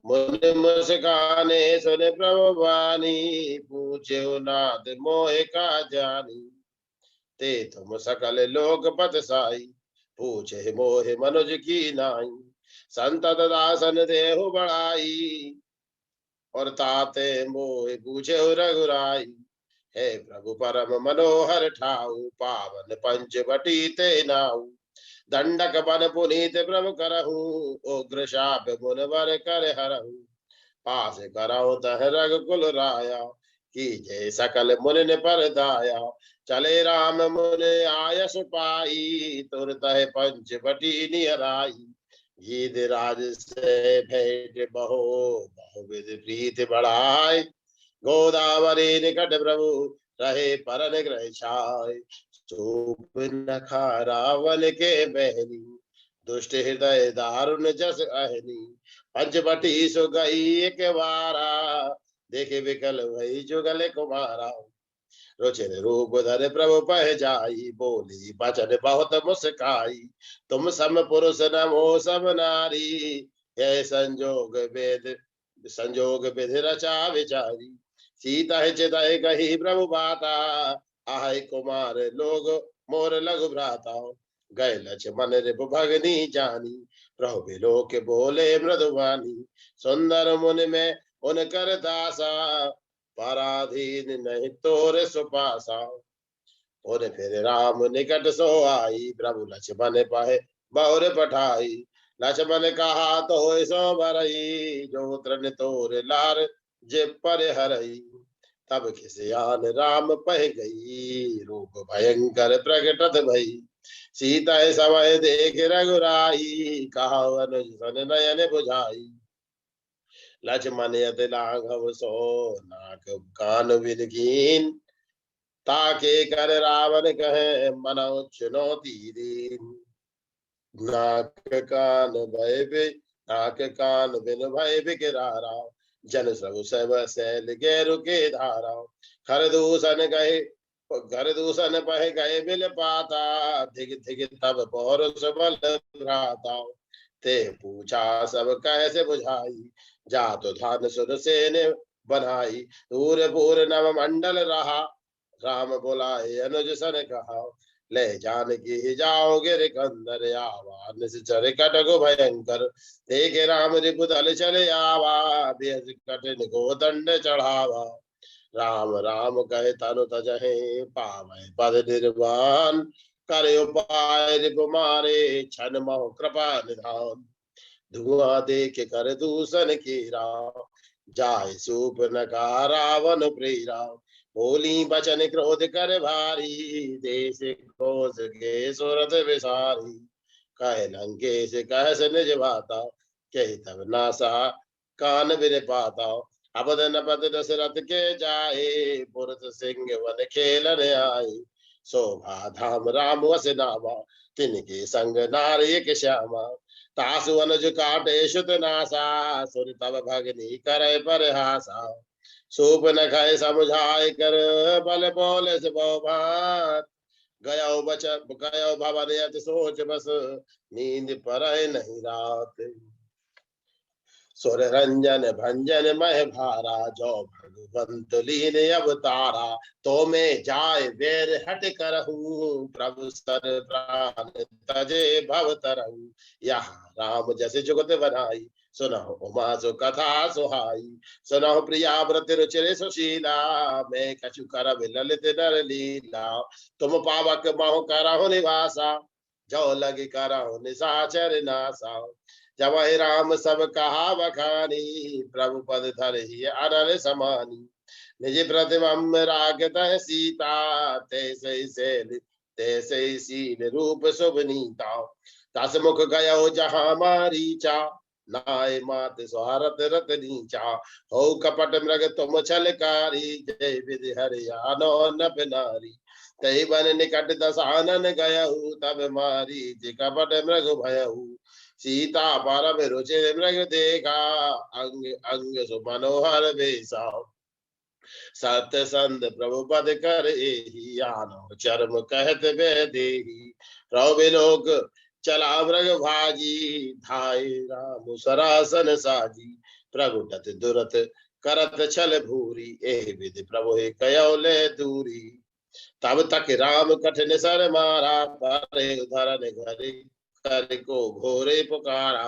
मुनि मुस्काने सुन प्रभु वाणी, पूछे नाथ मोह का जानी। ते तुम सकल लोक पत साई, पूछे मोह मनुज की नाई। संतत दासन देहु बढ़ाई, और ताते मोह पूछे रघुराई। हे प्रभु परम मनोहर ठाऊ, पावन पंचवटी ते नाऊ। दंडक बन पुनीत प्रभु करहु, उग्र शाप मुन बर कर हरहु। पास करहु तह रघुकुल राया, की जय सकल मुनि ने पर दाया। चले राम मुनि आयस पाई, तुरत है पंच बटी निहराई। गीध राज से भेंट बहो, बहुविध प्रीति बढ़ाई। गोदावरी निकट प्रभु रहे परन ग्रह छाय। चूप नखा रावण के बहनी, दुष्ट हृदय दारुण जस अहनी। पंचवटी सो गई एक बारा, देखे विकल भई जुगल कुमारा। रुचिर रूप धर प्रभु पह जाई, बोली बचन बहुत मुस्काई। तुम सम पुरुष नमो सब नारी, यह संजोग विधि रचा विचारी। सीता चितहि कही प्रभु बाता, आय कुमार लोग मोर लघु भ्राता। गए लक्ष्मण रिपु भगनी जानी, प्रभु बिलो के बोले मृदुवानी। सुंदर मुनि में उनकर दासा, पराधीन नहीं तोर सुपासा। और फिर राम निकट सो आई, प्रभु लक्ष्मण पाहे बहुर पठाई। लक्ष्मण कहा तो सो भरई, जो तृण तोर लार जे पर हरई। तब खिसियान राम पह गई, रूप भयंकर प्रकटत भई। सीता समय देख रघुराई, कहा अनुज सन नयन बुझाई। लक्ष्मण यत लाघव सो, नाक कान बिन कीन। ताके कर रावण कहे मनो चुनौती दीन। नाक कान बिन भय बिकरारा, जन सब सब सैल गैरु के धारा। घर दूषण पह गए बिल पाता, धिग धिग तब पौरुष बल भ्राता। ते पूछा सब कैसे बुझाई, जातु धान सुर सेन बनाई। दूर पूर नव मंडल रहा, राम बुलाए अनुज सन कहा। ले जानकी जाओ गिर कंदर, आवा निश्चर कटक भयंकर। देखे राम रिपुदल चले आवा, बेहद कठिन को दंड चढ़ावा। राम राम कहे तनु तजहे, पावै पद निर्वाण। करे उपाय रिपु मारे, छन मोह कृपा निधान। धुआं देख कर दूषण कीरा, जाय सूप नका रावण प्रेरा। बोली बचन क्रोध कर भारी, देश कोस के सुरत विसारी। कह लंकेश कहस निज बाता, कही तब नासा कान बिन पाता। अबद नपद दशरथ के जाए, पुरत सिंह वन खेलन आए। शोभा धाम राम वस नामा, तिनके संग नारी के श्यामा। तासु अनुज काटे शुत नासा, सुर तब भगनी करे परहासा। सूप न खाए समुझाए कर, बल बोले से बहुभात। गयो भवन यति सोच बस, नींद परै नहीं रात। सुर रंजन भंजन मह भारा, जो भगवंत लीन अवतारा। तो में जाय वेर हट करहूं, प्रभु सर प्राण तजे भव तरहूं। यहाँ राम जैसे जुगत बनाई, सुनहो उमा सो कथा सुहाई। सुनहो प्रिया व्रत रुचिर सुशीला, मैं कछु करब ललित नर लीला। तुम पावक महु करहु निवासा, जो लग करहु निशाचर नासा। जब राम सब कहा बखानी, प्रभु पद धर ही अनल समानी। निज प्रतिबंब रागत सीता, तैसे ही सील रूप शुभनीता। दस मुख गयो जहाँ मारीचा, नाय मात स्वारत रत नीचा। हो कपट मृग तुम छलकारी, जय विधि हरियाणो नभ नारी। तही बन निकट दसानन गयहु, तब मारी जे कपट मृग भयहु। सीता परम रुचि मृग देखा, अंग अंग सु मनोहर बेसा। सत्य संत प्रभु पद कर एही, आनो चर्म कहत बेदेही। प्रभु लोक चला मृग भाजी, धाय राम सरासन साजी। प्रभु डत दुरत करत छल भूरी, एहि विधि प्रभु कयो ले दूरी। तब तक राम कठिन सर मारा, परे धरन घरे कर को घोरे पुकारा।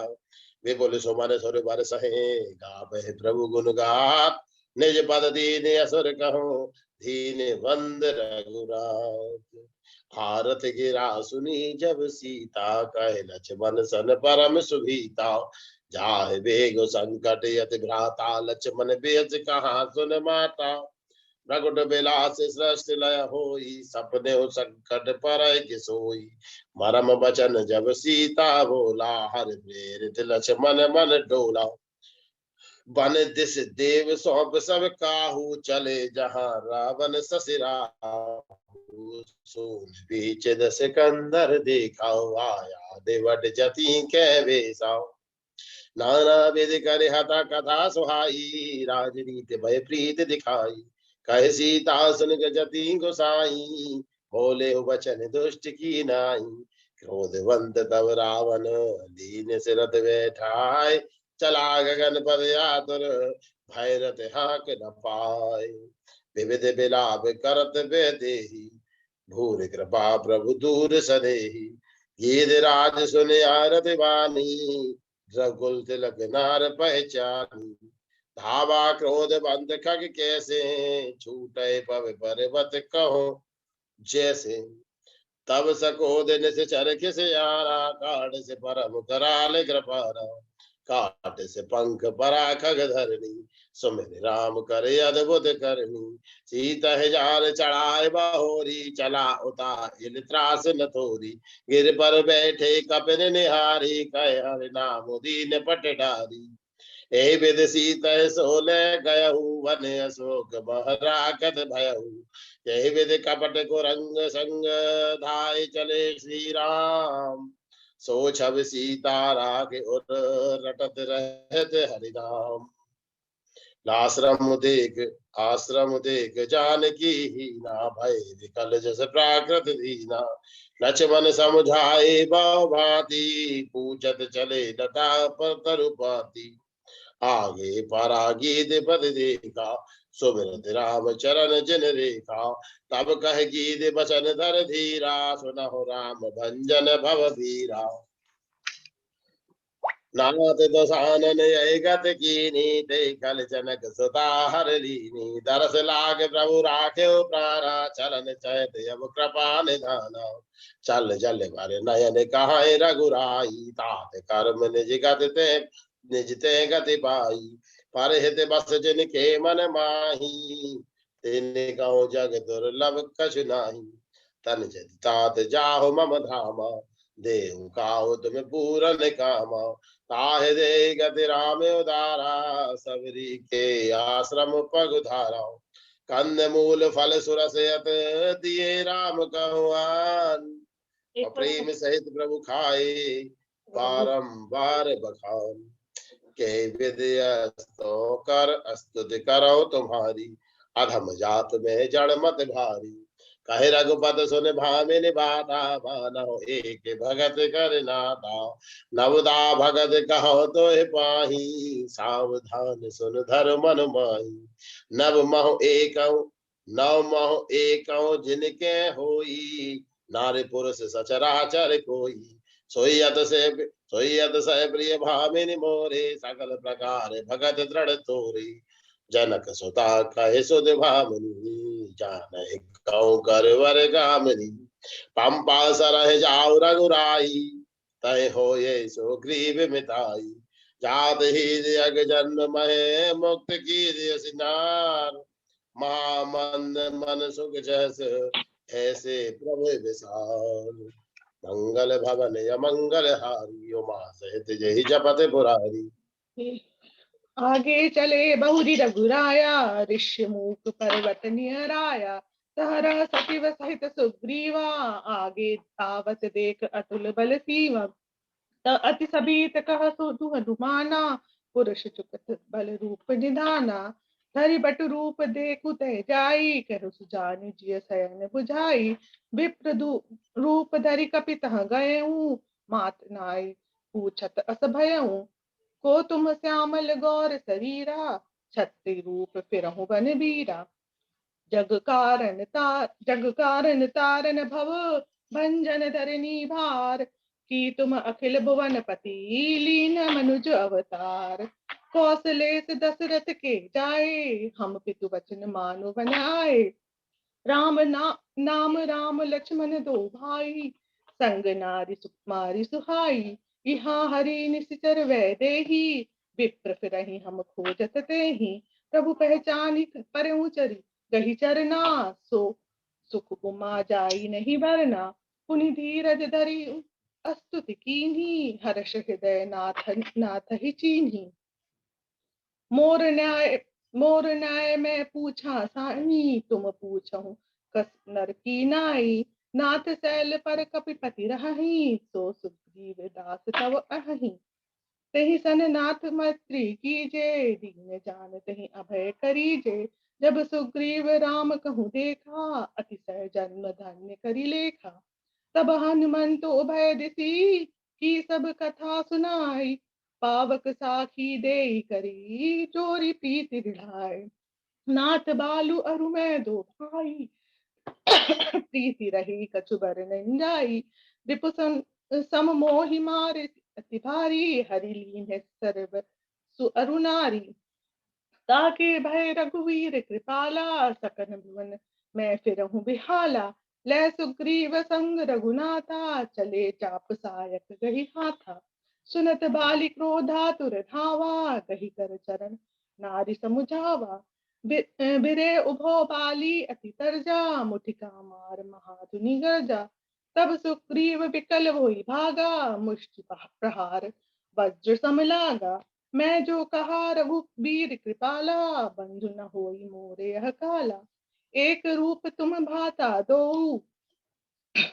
विपुल सुमन सुर बर सहे, गावे प्रभु गुण गात। निज पद दीन असुर कहो, दीन बंद रघुरात। भारत गिरा सुनी जब सीता, कहे लक्ष्मण सन परम सुभीता। जाहे बेग संकट यति भ्राता, लक्ष्मण बेज कहा सुन माता। प्रगट बिलास सृष्टि लय होई, सपने हो संकट पर सोई। मरम बचन जब सीता बोला, हर प्रेरित लक्ष्मण मन डोला। बन दिस देव सौंप सब काहू, चले जहां रावण ससुराहू। सोन बीच दस कंदर देखाओ, आया देवट जति के बेसाओ। नाना विधि कर हता कथा सुहाई, राजनीति भय प्रीत दिखाई। कह सीता सुन जति गोसाई, बोले हो वचन दुष्ट की नाई। क्रोधवंत तब रावण, दीन सिरत बैठाय। चला गगन पद आतुर, भैरत हाक न पाए। विविध विलाप करत बेदेही, भूर कृपा प्रभु दूर सदेही। गीत राज सुन आरत वाणी, रघुकुल तिलक नार पहचानी। धावा क्रोध बंद खग कैसे, छूटे पव पर्वत कहो जैसे। तब सकोद निस चरख से आरा, काट से परम कराल कृपारा। काट से पंख परा खग धरनी, सुमिर राम करे अद्भुत करनी। सीता हजार चढ़ाए बहोरी, चला उतार त्रास न थोरी। गिर पर बैठे कपिन निहारी, कह हरि नाम दीन पटडारी। एहि विधि सीता सोले गयहु, वन अशोक बहरागत भयहु। यही विधि कपट को रंग संग, धाय चले श्री राम। सो छब सीता राग उर, रटत रहत हरिनाम। आश्रम देख जानकी हीना, भय विकल जस प्राकृत दीना। लक्ष्मण समझाए बहु भांति, पूछत चले लता पर तरुपाती। आगे परागीत पद देखा, सुमिरत राम चरण जिन रेखा। तब कह गीत बचन धर धीरा, सुनहु राम भंजन भव बीरा। नाथ दसानन गत कीनी, देखल जनक सुता हर लीनी। दरस लाग प्रभु राख्यो प्राणा, चलन चैत अब कृपा निधाना। चल जल भर नयन कहाय रघुराई, तात कर्म निज ते गति पाई। पर हित बस जिन के मन माही, तिन कहूँ जग दुर्लभ कछु नाही। तन जति तात जाहु मम धामा, देहु काहु तुम पूरन कामा। ताहि दे गति राम उदारा, सबरी के आश्रम पगुधारा। कंद मूल फल सुरसयत, दिए राम कहवान। प्रेम सहित प्रभु खाए, बारंबार बखान। के विद्यस्तो कर स्तुति करो तुम्हारी, अधम जात में जड़ मत भारी। कहे रघुपत सुन भामिनि बाता, मानो एक भगत कर नाता। नवदा भगत कहो तो पाही, सावधान सुन धर मन माही। नव महु एक जिनके होई, नारी पुरुष सचराचर कोई। सोयत से प्रिय भामिनि मोरे, सकल प्रकार भगत दृढ़ तोरे। जनक सुता कहे सुध भामिनी, जानहि कहूँ कर वर गामिनी। पंपा सरह जाऊ रघुराई, तय होए सो ग्रीव मिताई। जात ही जग जन्म महे, मुक्त की सिनार। महामंद मन सुख जस, ऐसे प्रभु विसार। मंगल भवन अमंगल हारी, उमा सहित जहि जपत पुरारी। आगे चले बहुरी रघुराया, ऋषि मुख पर्वत निहराया। सहरा सचिव सहित सुग्रीवा, आगे आवत देख अतुल बल सीवा। अति सभीत कह सुधु हनुमाना, पुरुष चुकत बल रूप निधाना। धरि बटु रूप देखु तय जाई, करु सुजान जिय शयन बुझाई। विप्र रूप धरि कपि तह गयऊँ, मात नाई पूछत अस भयऊँ। को तुम श्यामल गौर शरीरा, छत्रि रूप फिरहु बन बीरा। जग कारण तारन भव, भंजन धरनी भार। की तुम अखिल भुवन पति, लीन मनुज अवतार। कौशलेश दशरथ के जाए, हम पितु वचन मानु बनाए। नाम राम लक्ष्मण दो भाई, संग नारी सुकुमारी सुहाई। यहाँ हरि निश्चर वैदेही, विप्र फिरहि हम खोजत तेहि। प्रभु पहचानी परऊ चरी, गही चरना, सो सुख उमा जाई नहीं भरना। पुनि धीरज धरी स्तुति कीन्ही, हर्ष हृदय नाथ ही चीन्ही। मोर न्याय मैं पूछा साई, तुम पूछहु कस नर की नाई। नाथ सैल पर कपिपति रहही, सो सुग्रीव दास तव अहही। तही सन नाथ मैत्री कीजे, दीन जान तही अभय करीजे। जब सुग्रीव राम कहूँ देखा, अतिशय जन्म धन्य करी लेखा। तब हनुमंत उभय दिसी, की सब कथा सुनाई। पावक साखी देई करी, चोरी प्रीति दृढ़ाई। नाथ बालु अरु मैं दो भाई, प्रीति रही कछु बरनन जाई। रिपुसन सम मोहि मारे अति भारी, हरि लीन सर्व सु अरु नारी। ताके भय रघुवीर कृपाला, सकन भुवन मैं फिरहूँ बिहाला। लै सुग्रीव संग रघुनाथा, चले चाप सायक गही हाथा। सुनत बाली क्रोधातुर धावा, गही कर चरण नारी समुझावा। बिरे उभो बाली अति तरजा, मुठिका मार महाधुनि गर्जा। तब सुग्रीव विकल होई भागा, मुष्टि प्रहार वज्र सम लागा। मैं जो कहा रघुबीर कृपाला, बंधु न होई मोरे यह काला। एक रूप तुम भाता दो,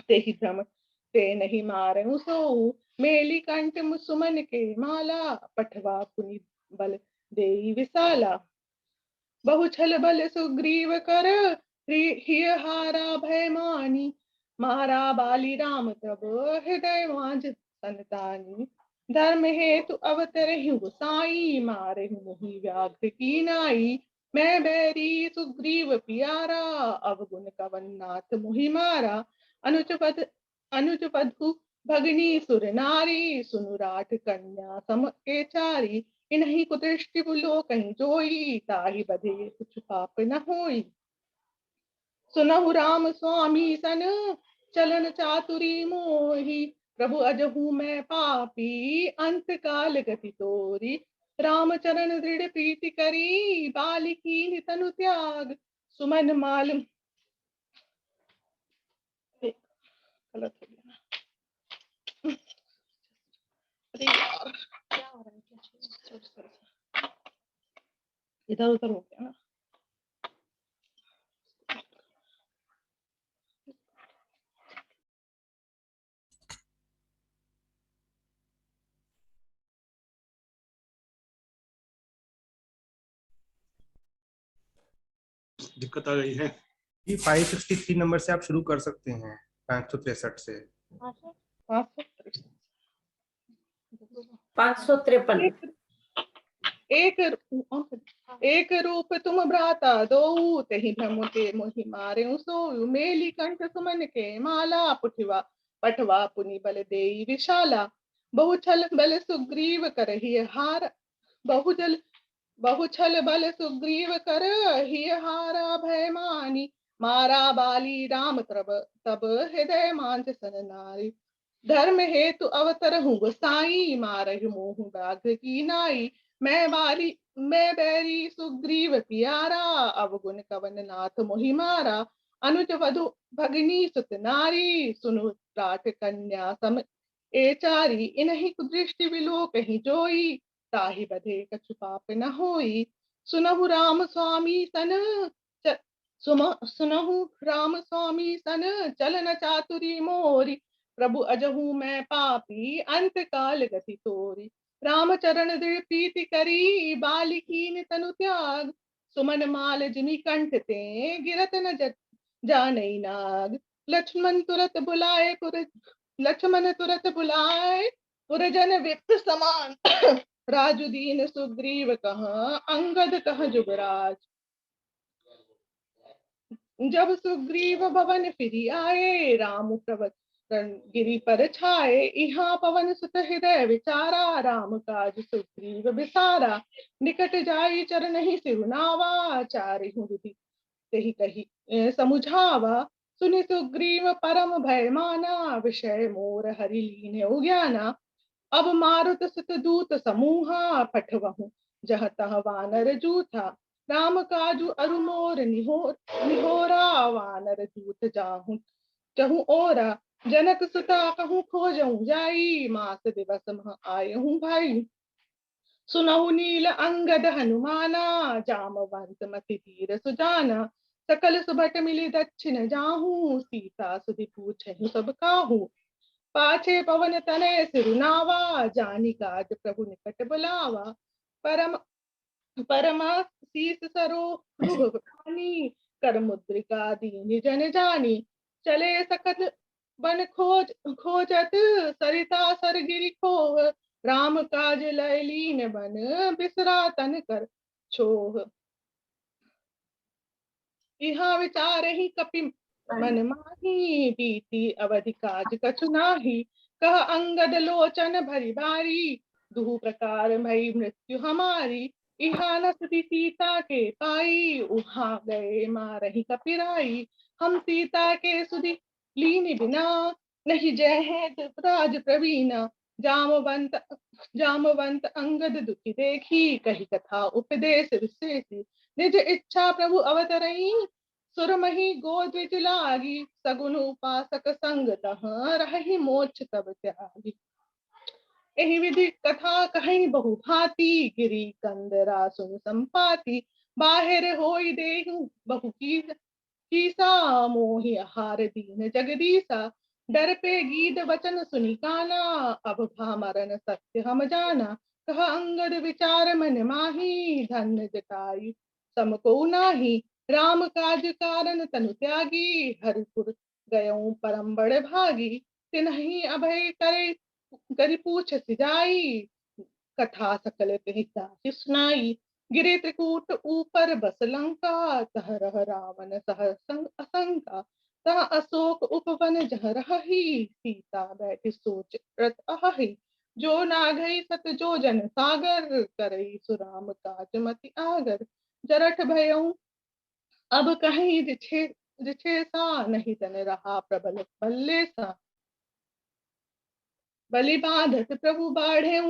तेहि भ्रम ते नहीं मारहु सोऊ। मेली कंठ सुमन के माला, पठवा पुनि बल देई विसाला। बहु छल बल सुग्रीव कर, हिय हारा भय मानी। मारा बाली राम तब, हृदय वांझ संतानी। धर्म हेतु अवतरहि गोसाई, मारहु मोहि व्याघ्र की नाई। मैं बैरी सुग्रीव पियारा, अवगुण कवन नाथ मोहि मारा। अनुज वधु भगनी सुर नारी, सुनु राठ कन्या सम के चारी। इन्हीं कुदृष्टि बुलो कहीं जोई, ताहि बधे कुछ पाप न होई। सुनहु राम स्वामी सन, चलन चातुरी मोहि। प्रभु अजहू मैं पापी, अंत काल गति तोरी। राम चरण दृढ़ प्रीति करी, बालिकी तनु त्याग। सुमन माल गलत हो गया ना। अरे यार क्या हो रहा है, क्या चाहिए? इधर उधर हो गया ना। दिक्कत आ गई है। ये 563 नंबर से आप शुरू कर सकते हैं, 563 से। 553। एक रूप तुम भ्राता दो, तहि भ्रम ते मोहि मारे सोऊ। मेली कंठ सुमन के माला, पुठवा पठवा पुनि बल देई विशाला। बहु छल बल सुग्रीव करहि हार, बहु छल बल सुग्रीव कर ही हारा भय मानी। मारा बाली राम तब हृदय मांझ सन नारी। धर्म हेतु अवतर हूँ गोसाई, मारहु मोहु व्याघ्र की नाई। मैं बैरी सुग्रीव पियारा, अवगुण कवन नाथ मोहि मारा। अनुज वधु भगनी सुत नारी, सुनु राठ कन्या सम ए चारी। इन्हीं कुदृष्टि बिलो कहीं जोई, ताहि बधे कछु पाप न होई। सुनहु राम स्वामी सन सुनहु राम स्वामी सन, चलन चातुरी मोरी। प्रभु अजहू मैं पापी, अंत काल गति तोरी। राम चरण दृढ़ प्रीति करी, बालिकीन तनु त्याग। सुमन माल जिमि कंठ ते, गिरत न जानई नाग। लक्ष्मण तुरत बुलाए पुरजन विप्र समान। राजुदीन सुग्रीव कहाँ, अंगद कह जुगराज। जब सुग्रीव भवन फिरी आए, राम प्रवत गिरि पर छाए। इहाँ पवन सुत हृदय विचारा, राम काज सुग्रीव बिसारा। निकट जाई चरनहि सिरुनावा, चारिहु विधि तेहि कही समुझावा। सुनि सुग्रीव परम भय माना, विषय मोर हरि लीन्हु ज्ञाना। अब मारुत सुत दूत समूहा, पठवहु जह तह वानर जूथा। राम काजु अरु मोर निहोरा वानर दूत जाहूं चहु ओरा जनक सुता कहूँ खोजऊं जाई मास दिवस मह आयहूं भाई सुनहु नील अंगद हनुमाना जामवंत मति धीर सुजाना सकल सुभट मिली दक्षिण जाहू सीता सुधि पूछहु सब काहू पाछे पवन तनय सिरुनावा जानी काज प्रभु निकट बुलावा परम शीस सरोरुह प्राणी कर मुद्रिका दीन जन जानी चले सकल बन खोजत सरिता सरगिरि खोह राम काज लय लीन बन बिसरा तन कर छोह इहा विचार ही कपि मन माही बीती अवधि काज कछु नाही कह अंगद लोचन भरी बारी दुहु प्रकार भई मृत्यु हमारी इहा न सुधी सीता के पाई उहा गए मारही कपिराई हम सीता के सुधी लीन बिना नहीं जय है राज प्रवीणा जामवंत अंगद दुखी देखी कही कथा उपदेश विशेषी निज इच्छा प्रभु अवतरई सुरमही गोद्विज लागी सगुन उपासक संग तह रही मोक्ष तब त्यागी एहि विधि कथा कहीं बहु भांति गिरी कंदरा सुन संपाति बाहिर होई देहु बहु कीसा मोहि आहार दीन जगदीसा डर पे गीत वचन सुनि काना अब भा मरण सत्य हम जाना कह अंगद विचार मन माही धन्य जटायु सम को नाही राम काज कारण तनु त्यागी हरिपुर गयऊं परम बड़ भागी तिन्हि अभय करे करि पूछ सिजाई कथा सकल कही सुनाई गिरे त्रिकूट ऊपर बस लंका तह रह रावण सह असंका तह अशोक उपवन जह रही सीता बैठी सोच रत अहि जो नागई सत जो जन सागर करई सुराम काज मति आगर जरठ भयऊं अब कहीं जिछे सा नहीं तन रहा प्रबल बल्ले सा बलि बाधत प्रभु बाढ़े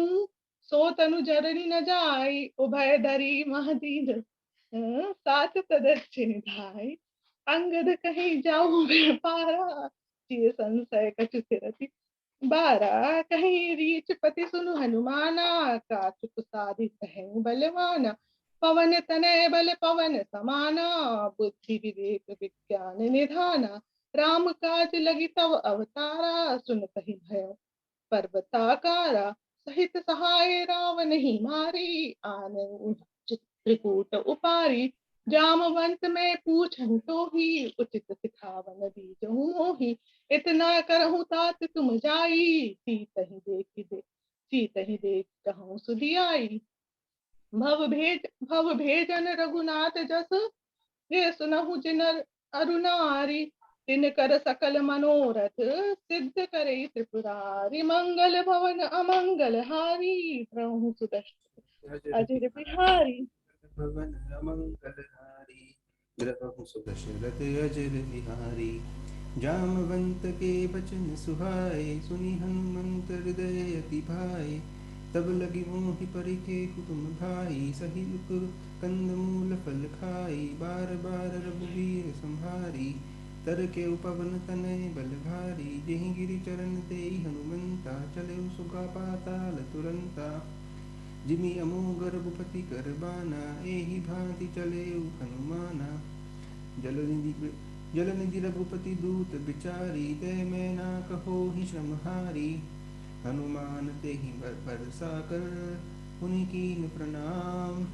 सो तनु जरनी न जाई उभय धरी महदीन साथ प्रदक्षिण धाई अंगद कहीं जाऊं पारा जिय संशय कछु फिरति बारा कहीं रीच पति सुनु हनुमाना काचुक साधि कहूं बलवाना पवन तनय बल पवन समाना बुद्धि विवेक विज्ञान निधाना राम काज लगी तव अवतारा सुन कही भयो पर्वताकारा सहित सहाय रावण ही मारी आन त्रिकूट उपारी जामवंत में पूछन तो ही उचित सिखावन दीजहु मोहि इतना करहु तात तुम जाई सीत ही देख कहूँ सुधियाई भव भेजन रघुनाथ जस ये सुनहु जिनर अरुणारी तिन कर सकल मनोरथ सिद्ध करे त्रिपुरारी मंगल भवन अमंगल हारी प्रभु सुदर्शन अजिर बिहारी भवन अमंगलहारी द्रवहु सुदशरथ अजर बिहारी जामवंत के बचन सुहाए सुनि हनुमंत हृदय अति भाए तब लगी मोहि परिखे हुकुम भाई सही लुक कंद मूल फल खाई बार बार रघुवीर संहारी तर के उपवन तनय बल भारी जेहि गिरि चरण तेहि हनुमंता चले सुगा पाताल तुरंता जिमि अमोघ रघुपति कर बाना एहि भांति चले हनुमाना जल निधि रघुपति दूत बिचारी ते मैं ना कहो ही श्रम हारी हनुमान तेहि बरसा कर पुनि कीन प्रणाम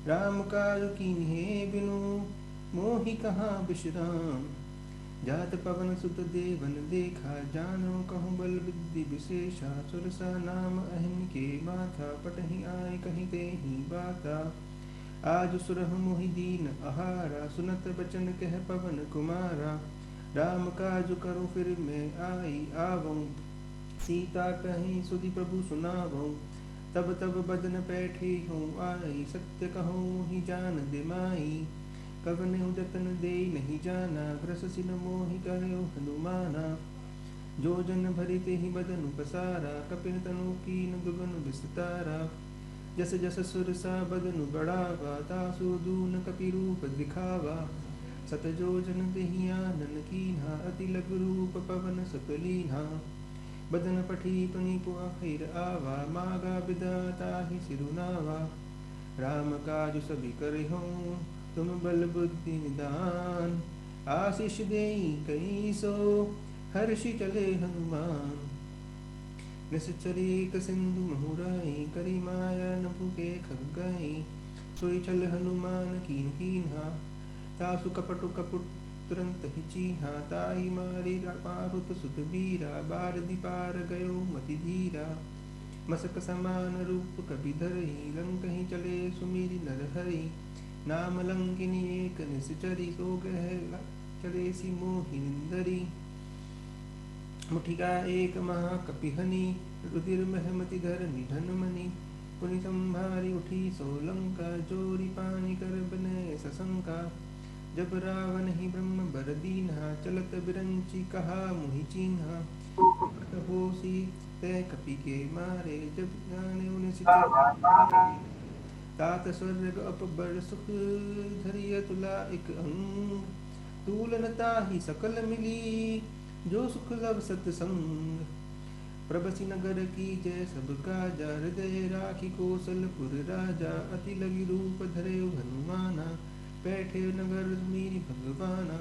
राम काज कीन्हे बिनु मोहि कहाँ विश्राम जात पवन सुत देवन देखा जानो कहूँ बल विद्धि विशेषा सुरसा नाम अहिन के माथा पटहि आय कहीं तेहि बाता आज सुरह मोहि दीन आहारा सुनत बचन कह पवन कुमारा राम काज करो फिर मैं आई आवऊं सीता कहीं सुधि प्रभु सुनावऊं तब तब बदन पैठी हूँ आई सत्य कहूँ ही जान दे माई कवन उदतन दे नहीं जाना ग्रस सिन मोहि कहो हनुमाना जो जन भरि तेहि बदनु पसारा कपिन तनु कीन दुगन विस्तारा जस जस सुरसा बदनु बढ़ावा, तासु दून कपि रूप दिखावा। सत जोजन देहि आनन कीन्हा, अति लघु रूप पवन सुत लीन्हा। बदन पठी पुनि पुआखिर आवा, मागा बिदाता ही सिरुनावा। राम काज सभी करिहो, तुम बल बुद्धि निदान। आशीष देई कई सो, हर्षि चले हनुमान। निश्चरी एक सिंधु महुराई, करी माया नभुके खगई। सोई चल हनुमान कीन कीन्हा, तासु कपटु कपुट तुरंत ही चीन्हा। ताई मारी मारुत सुत बीरा, बारदि पार गयो मति धीरा। मसक समान रूप कपि धरई, लंकहि चले सुमिरि नर हरि। नाम लंकिनी एक निश्चरी, सो गह चले सी मोहि निंदरी। मुठिका एक महा कपिहनि, रुधिर महमति धर निधन मणि। पुनि संभारी उठी सो लंका, जोरी पानी कर बने सशंका। जब रावण ही ब्रह्म बर दीन्हा, चलत बिरंची कहा मुहि चीन्हा। होसी तय कपि के मारे, जब जाने उन तात स्वर्ग अपबर सुख, धरिय तुला एक अंग। तूलनता ही सकल मिली, जो सुख लब सतसंग। प्रबसी नगर की जय सब काजा, हृदय राखी कौशलपुर राजा। अति लगी रूप धरे हनुमाना, बैठे नगर मीरी भगवाना।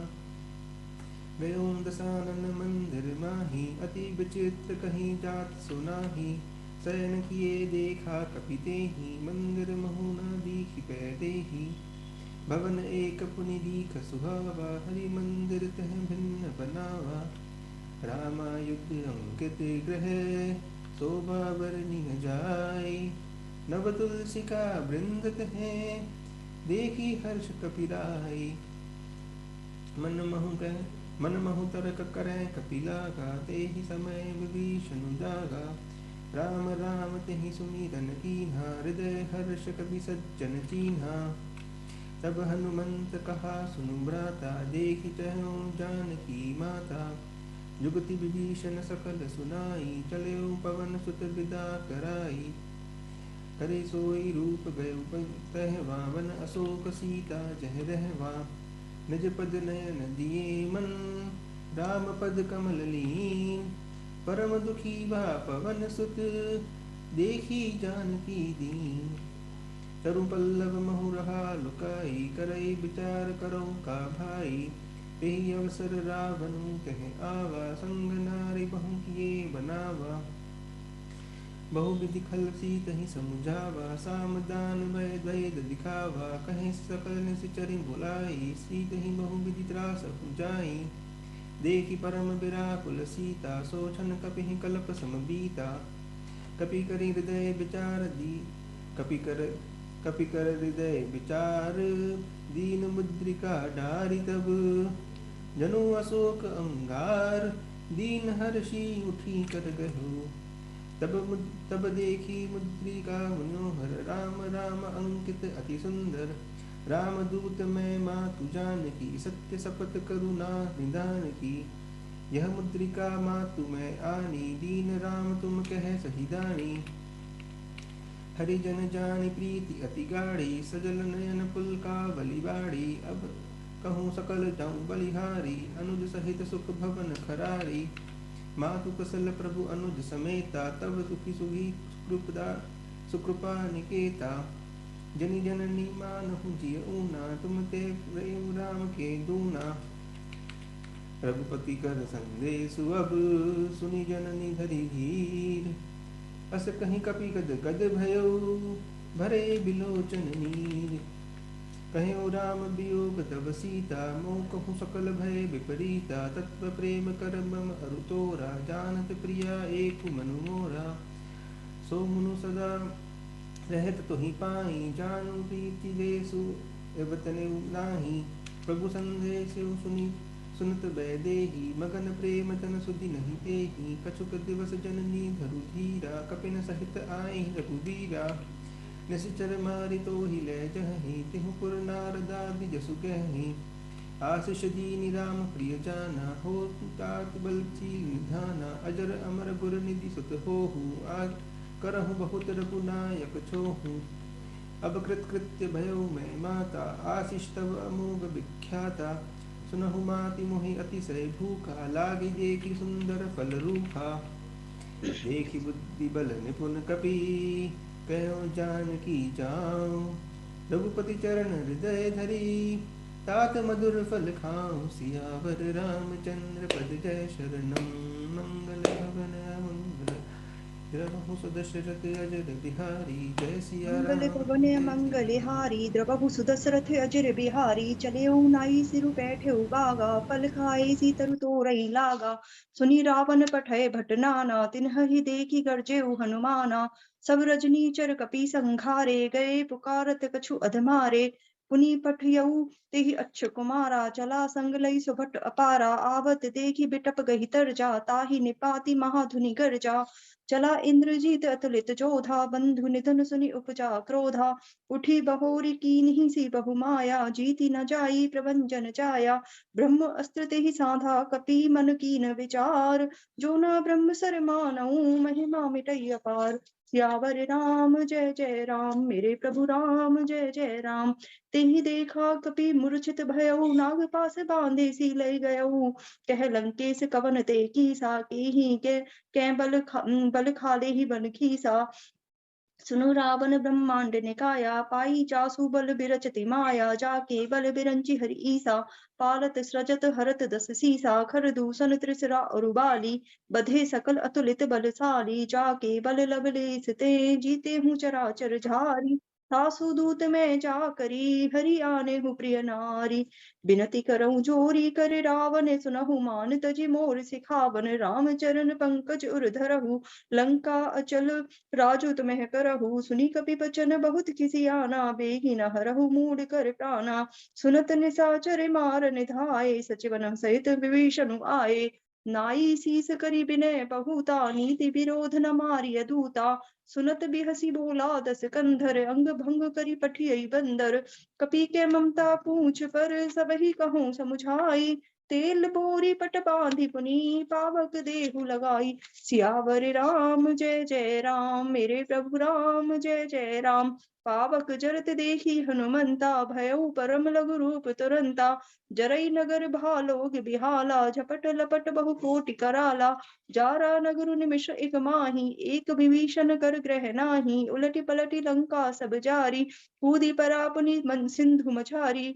गयो दसानन मंदिर माही, अति विचित्र कहीं जात सुनाही। शयन किए देखा कपि तेहि, मंदिर महु न दीखि पैदेहि। भवन एक पुनि दीख सुहावा, हरि मंदिर तह भिन्न बनावा। रामा युद्ध अंकित ग्रह, शोभा बरनिय जाय। नव तुलसी का वृंद तह, देखी हर्ष कपिराय। मन महु तरक करै कपिलागा, तेहि समय विभीषण जागा। राम राम तेहि सुमिरन कीन्हा, हृदय हर्ष कपि सज्जन चीन्हा। तब हनुमंत कहा सुनु भ्राता, देखि चहु जानकी माता। जुगति विभीषण सकल सुनाई, चलेउ पवन सुत विदा कराई। करे सोई रूप गयो तहवा, वन अशोक सीता जह रहवा। निज पद नयन दिए मन, राम पद कमल लीन। परम दुखी बा पवन सुत, देखी जानकी दीन। तरु पल्लव महु रहा लुकाई, करई विचार करो का भाई। एहि अवसर रावणु कह आवा, संग नारी बहु किए बनावा। बहु विधि खल सीतहि समुझावा, साम दान वै द्वैत दिखावा। कहे सकल निश्चरी बुलाई, सीतहि बहु विधि त्रास जाई। देखि परम विराकुल सीता, सोचन कपिहि कल्प सम बीता। कपि करि हृदय विचार दी, कपि कर हृदय विचार। दीन मुद्रिका डारि तब, जनु अशोक अंगार। दीन हर्षि उठी कर गहो, तब देखी मुद्रिका मनोहर। राम राम अंकित अति सुंदर। राम दूत मैं मातु जानकी, सत्य शपथ करुणा निदान की। यह मुद्रिका मातु मैं आनी, दीन राम तुम कह सही दानी। हरिजन जानि प्रीति अति गाढ़ी, सजल नयन पुलकावली बाड़ी। अब कहूँ सकल जाऊँ बलिहारी, अनुज सहित सुख भवन खरारी। मातु कसल प्रभु अनुज समेता, तब सुखी सुखी सुकृपा निकेता। जनि जननी मानहु जिय ऊना, तुम ते प्रेम राम के दूना। रघुपति कर संदेशु अब, सुनि जननी धरि धीर। अस कहीं कपि गद गद भयो, भरे बिलोचन नीर। कहो राम वियोग तब सीता, मोह कहूँ सकल भय विपरीता। तत्व प्रेम कर मम अरु तोरा, जानत प्रिया एक मनु मोरा। सो मुनु सदा रहत तुहि पाई, जानु प्रीति लेसु एवतने नाही। प्रभु संदेशु सुनत वैदेही, मगन प्रेम तन सुधि नहीं तेहि। कछुक दिवस जननी धरु धीरा, कपिन सहित आई रघुवीरा। निश्चर मारि तोहि लै जहि, तिहु पुर नारदादि जसु कहि। आशीष दीनि राम प्रिय जाना, होत तात बल चील निधाना। अजर अमर गुर निधि सुत होहु, करहु बहुत रघुनायक छोहू। अब कृत्कृत्य भयो मैं माता, आशीष तब अमोघ विख्याता। सुनहु माति मोहि अतिशय भूखा, लागी देखी सुंदर फल रूखा। देखी बुद्धि बल निपुण कपि, कहो जानकी जाऊं। रघुपति चरण हृदय धरी, तात मधुर फल खाऊं। सियावर रामचंद्र पद जय शरणम, मंगल भवन मंगल द्रवहु सुदशरथ अजर बिहारी। जय सिया मंगल राम पवन जय मंगल सिया राम। हारी, द्रवहु सुदशरथ अजर बिहारी। चले नाई सिरु बैठे बागा, पल खाए सी तरु तोरई लागा। सुनी रावण पठय भट नाना, तिन्हि देखी गरजे हनुमाना। सब रजनीचर कपि संघारे, गए पुकारत कछु अधमारे। पुनि पठयऊ तेहि अच्छ कुमारा, चला संग लई सुभट अपारा। आवत देखी बिटप गही तरजा, ताहि निपाति महाधुनि गरजा। चला इंद्रजीत अतुलित जोधा, बंधु निधन सुनि उपजा क्रोधा। उठी बहोरी कीन्ही सी बहु माया, जीति न जाई प्रभंजन जाया। ब्रह्म अस्त्र तेहि साधा, कपि मन कीन विचार। जो न ब्रह्म सर मानऊ, महिमा मिटई अपार। सियावर राम जय जय राम, मेरे प्रभु राम जय जय राम। तेहि देखा कपि मूर्छित भयऊ, नाग पास बांधे सी लय गयऊ। कह लंकेश कवन ते कीसा, केहि के बल खाले ही बन खीसा। सुनो रावण ब्रह्मांड निकाया, पाई जासु बल बिरचति माया। जाके बल बिरंचि हरि ईसा, पालत सृजत हरत दस सीसा। खर दूषण त्रिसरा अरुबाली, बधे सकल अतुलित बलशाली। जाके बल लवलेस ते, जीते हूँ चराचर झारी। सासु दूत में जा करी, हरि आने हूँ प्रिय नारी। बिनती करऊं जोरी कर रावण, सुनहु मान तजि मोर सिखावन। राम चरण पंकज उर धरहु, लंका अचल राजू तुम्हें करहु। सुनी कपि बचन बहुत किसियाना, बेगी न हरहु मूढ़ कर प्राणा। सुनत निशाचर मार निधाए, सचिवन सहित विभीषण आए। नाई शीस करी विनय बहुता, नीति विरोध न मारिय दूता। सुनत बिहसी बोला दस कंधर, अंग भंग करी पठियई बंदर। कपि के ममता पूछ पर, सबहि कहूँ समुझाई। तेल बोरी पट बांधि पुनि, पावक देहु लगाई। सियावर राम जय जय राम, मेरे प्रभु राम जय जय राम। पावक जरत देखी हनुमंता, भयउ परम लघु रूप तुरंता। जरई नगर भालोग बिहाला, झपट लपट बहु कोटि कराला। जारा नगर निमिष एक माही, एक विभीषण कर ग्रह नाही। उलटी पलटी लंका सब जारी, कूदी परा पुनि मन सिंधु मझारी।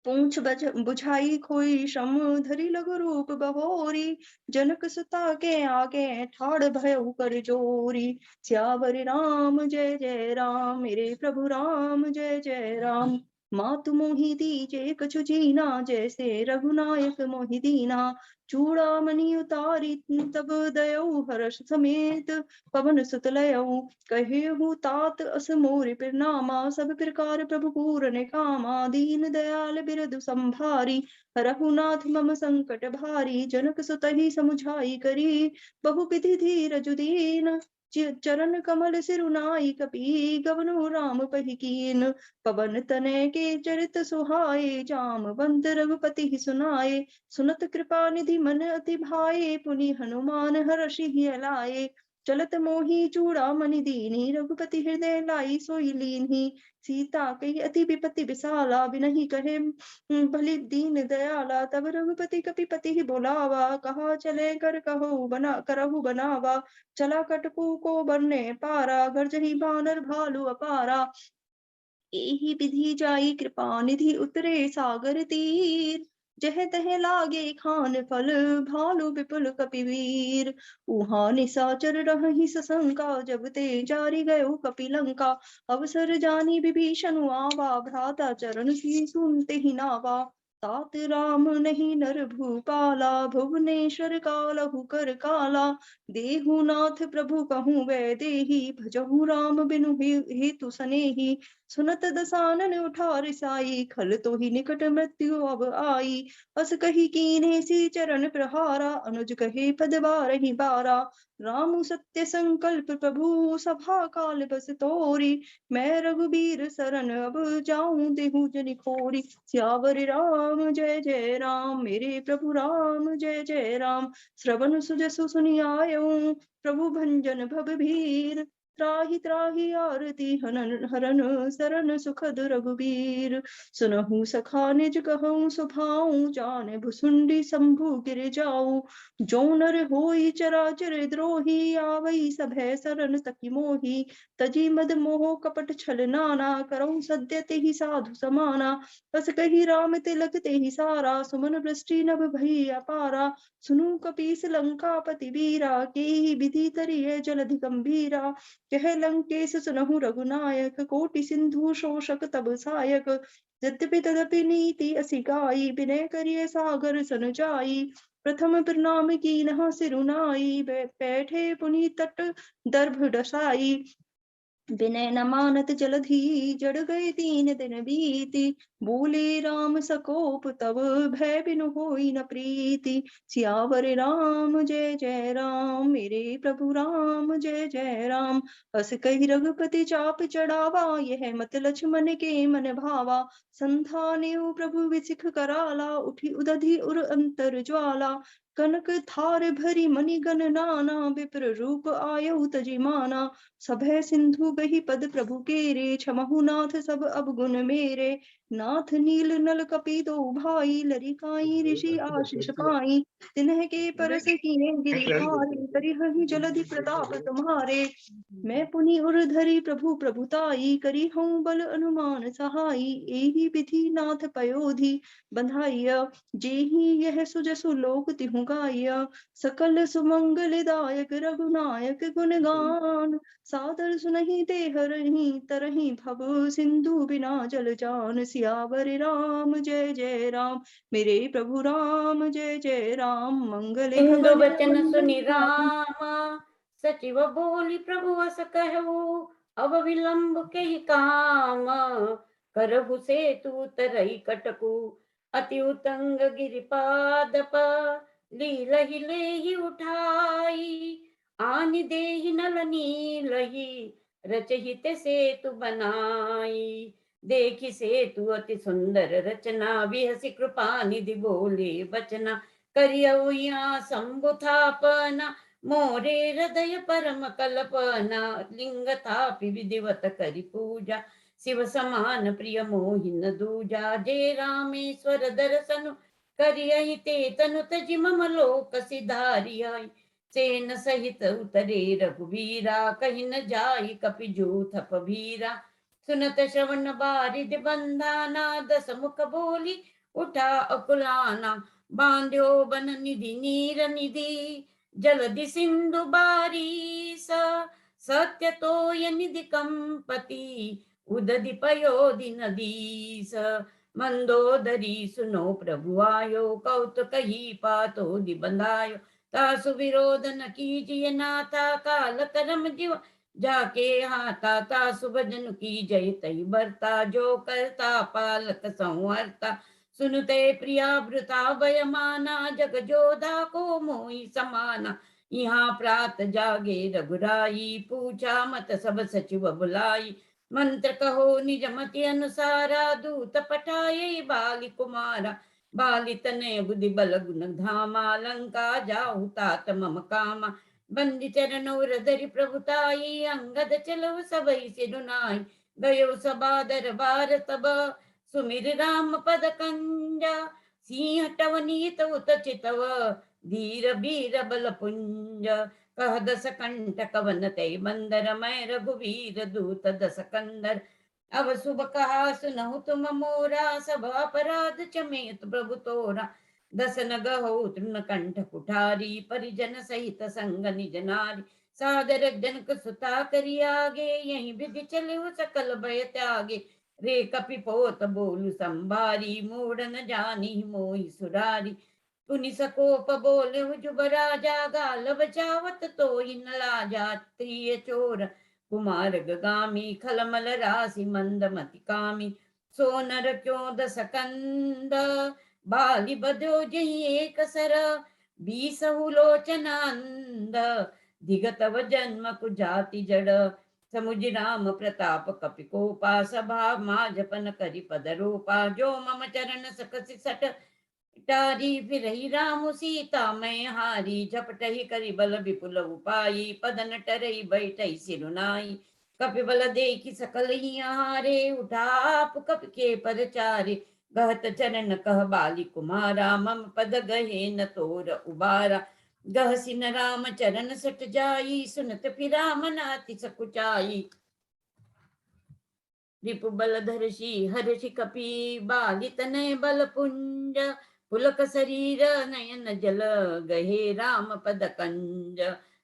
पूंछ बुझाई खोई श्रम, धरि लघु रूप बहोरी। जनक सुता के आगे, ठाड़ भयउ कर जोरी। सियावर राम जय जय राम, मेरे प्रभु राम जय जय राम। मातु मोहि दीजे कछु जीना, जैसे रघुनायक मोहि दीना। चूड़ामणि उतारी तब दयऊ हर्ष समेत, पवन सुत लयऊ। कहेहु तात अस मोर पिरनामा, सब प्रकार प्रभु पूरन कामा। दीन दयाल बिरदु संभारी, रघुनाथ मम संकट भारी। जनक सुतहि समुझाई करी, बहु विधि धीरजु दीन। चरण कमल सिरुनाई कपि, गवनु राम पहि कीन। पवन तनय के चरित सुहाए, जामवंत रघुपति सुनाए। सुनत कृपा निधि मन अति भाए, पुनि हनुमान हर्षि लाए। चलत मोहि चूड़ामणि दीनी, रघुपति हृदय लाई सोई लीन्ही। सीता कही अति विपत्ति विशाला, बिनहि कहे भली दीन दयाला। तब रघुपति कपिपति बोलावा, कहा चले कर कहो बना करहु बनावा। चला कटकू को बरने पारा, गर्जहि बानर भालु अपारा। एहि विधि जाई कृपा निधि, उतरे सागर तीर। जह तह लागे खान फल, भालु विपुल कपिवीर। उहाँ निशाचर रहहि सशंका, जब ते जारी गयो कपिलंका। अवसर जानी विभीषण आवा, भ्राता चरण की सुनते ही नावा। तात राम नहीं नर भूपाला, भुवनेश्वर कालहु कर काला। देहु नाथ प्रभु कहूँ वै देही, भजहु राम बिनु हेतु सनेही। सुनत दसानन उठा रिसाई, खल तो ही निकट मृत्यु अब आई। अस कही कीन्हे सी चरण प्रहारा, अनुज कहे पद बारहि बारा। राम सत्य संकल्प प्रभु सभा काल बस तोरी, मैं रघुबीर सरन अब जाऊं देहु जनि खोरी। सियावर राम जय जय राम, मेरे प्रभु राम जय जय राम। श्रवण सुजसु सुनियायूं, प्रभु भंजन भव भीर। त्राहि त्राहि आरती हनन हरन, सरन सुखद रघुबीर। सुनहु सखा निज कहूँ सुभाऊं, जाने भुसुंडी शंभु गिर जाऊं। जो नर होई चराचर द्रोही, आवई सभय सरन तकी मोही। तजी मद मोह कपट छल नाना, करऊं सद्य तेहि साधु समाना। बस कही राम तिलक तेहि सारा, सुमन वृष्टि नभ भई अपारा। सुनु कपीस लंकापति वीरा, केहि विधि तरिये जलधि गंभीरा। कह लंकेश सुनहु रघुनायक, कोटि सिंधु शोषक तब सायक। यद्यपि तदपि नीति असि गाई, विनय करिए सागर सन जाई। प्रथम प्रणाम कीन्हा सिरुनाई, बैठे पुनि तट दर्भ डसाई। विनय न मानत जलधि, जड़ गए 3 दिन बीती। बोले राम सकोप तब, भय बिनु होई न प्रीति। सियावर राम जय जय राम, मेरे प्रभु राम जय जय राम। अस कही रघुपति चाप चढ़ावा, यह मत लक्ष्मण के मन भावा। संधानेउ प्रभु विसिख कराला, उठी उदधि उर अंतर ज्वाला। कनक थार भरी मणिगण नाना, विप्र रूप आयु तजि माना। सभय सिंधु बही पद प्रभु केरे, क्षमहु नाथ सब अवगुण मेरे। नाथ नील नल कपि दो भाई, लरिकाई ऋषि आशीष पाई। तिन्ह के परस कीने गिरि भारी, करिहहि जलधि प्रताप तुम्हारे। मैं पुनि उर धरि प्रभु प्रभुताई, करी हूँ बल अनुमान सहाई। एहि विधि नाथ पयोधि बंधाइया, जेहि यह सुजसु लोक तिहु गाइया। सकल सुमंगलदायक रघुनायक गुण गान, सादर सुनहि ते हरहि तरहि भव। सिंधु बिना जल जान, सियावर राम जय जय राम, मेरे प्रभु राम जय जय राम। मंगल इंदु भवन बचन सुनि मंगल रामा, सचिव बोली प्रभु अस कहु। अब विलंब के काम, करहु सेतु तरई कटकु। अति उतंग गिरिपादप, लीलहि लेहि उठाई। आनि देहि नल नीलहि, रचहित सेतु बनाई। देखि सेतु अति सुंदर रचना, बिहसी कृपा निधि बोले बचना। करियौ यहाँ संबुथापना, मोरे हृदय परम कल्पना। लिंग थापि विधिवत करि पूजा, शिव समान प्रिय मोहिन दूजा। जय रामेश्वर दर्शनु करियहि, ते तनु तजि मम लोक सिधारियहि। सेन सहित उतरे रघुवीरा, कहि न जाई कपि जूथप भीरा। सुनत श्रवण बारिद बंधाना, 10 मुख बोली उठा अकुलाना। बांध्यो बन निधि नीर निधि, जलधि सिंधु बारीस। सत्य तोय निधि कंपति, उदधि पयोधि नदीस। मंदोदरी सुनो प्रभु आयो, कौतुक ही पातो दि बंधायो। तासु विरोध न कीजिए नाथा, काल करम जीव जाके हाथा। तासु भजन की जय तई बरता, जो करता पालक संवर्ता। सुनते प्रिया वृता वयमाना, जग जोधा को मोहि समाना। यहाँ प्रात जागे रघुराई, पूछा मत सब सचिव बुलाई। मंत्र कहो निज मति अनुसारा, दूत पठाये बाली कुमारा। बाली तनय बुद्धि बल गुण धामा, लंका जाहु तात मम कामा। बंदी चरण और धरि प्रभुताई, अंगद चलो सबई सिरुनाई। गयो सभा दरबार तब, सुमिर राम पद कंजा। सिंह टवनीत उत चितव, धीर बीर बल पुंज। कह 10 कंठ कवन तय बंदर, मैं रघुवीर दूत 10 कंदर। अब शुभ कहा सुनहु तुम मोरा, सब अपराध चमेत प्रभु तोरा। 10 नग हो तृण कंठ कुठारी, परिजन सहित संग निज नारी। सादर जनक सुता करी आगे, यही विधि चले सकल भय त्यागे। रे कपि पोत बोलु संभारी, मूढ़ न जानी मोहि सुरारी। पुनि सकोप बोले जुब राजा, गाल बचावत तो इन लाजा। त्रिय चोर कुमार गगामी खलमल राशि मंदमति कामी सोनर क्यों दस कंद बाली बधो जही एक सर बीसहु लोचनांद दिगतव जन्म कुजाति जड़ समुझ राम प्रताप कपि कोपा सभा माजपन करि पद रूपा जो मम चरण सकसि सट टारी फिरहि राम सीता मैं हारी झपटहि करि बल विपुल उपाई पदन टरई बैठई सिरुनाई कपि बल देखि सकल ही हारे उठाप कपि के परचारे गहत चरण कह बाली कुमारा मम पद गहे न तोर उबारा गह सिन राम चरण सट जाई सुनत फिरा मनाति सकुचाई रिपु बल धरषि हर्षि कपि बाली तनय बल पुंज पुलक शरीर नयन जल गहे राम पद कंज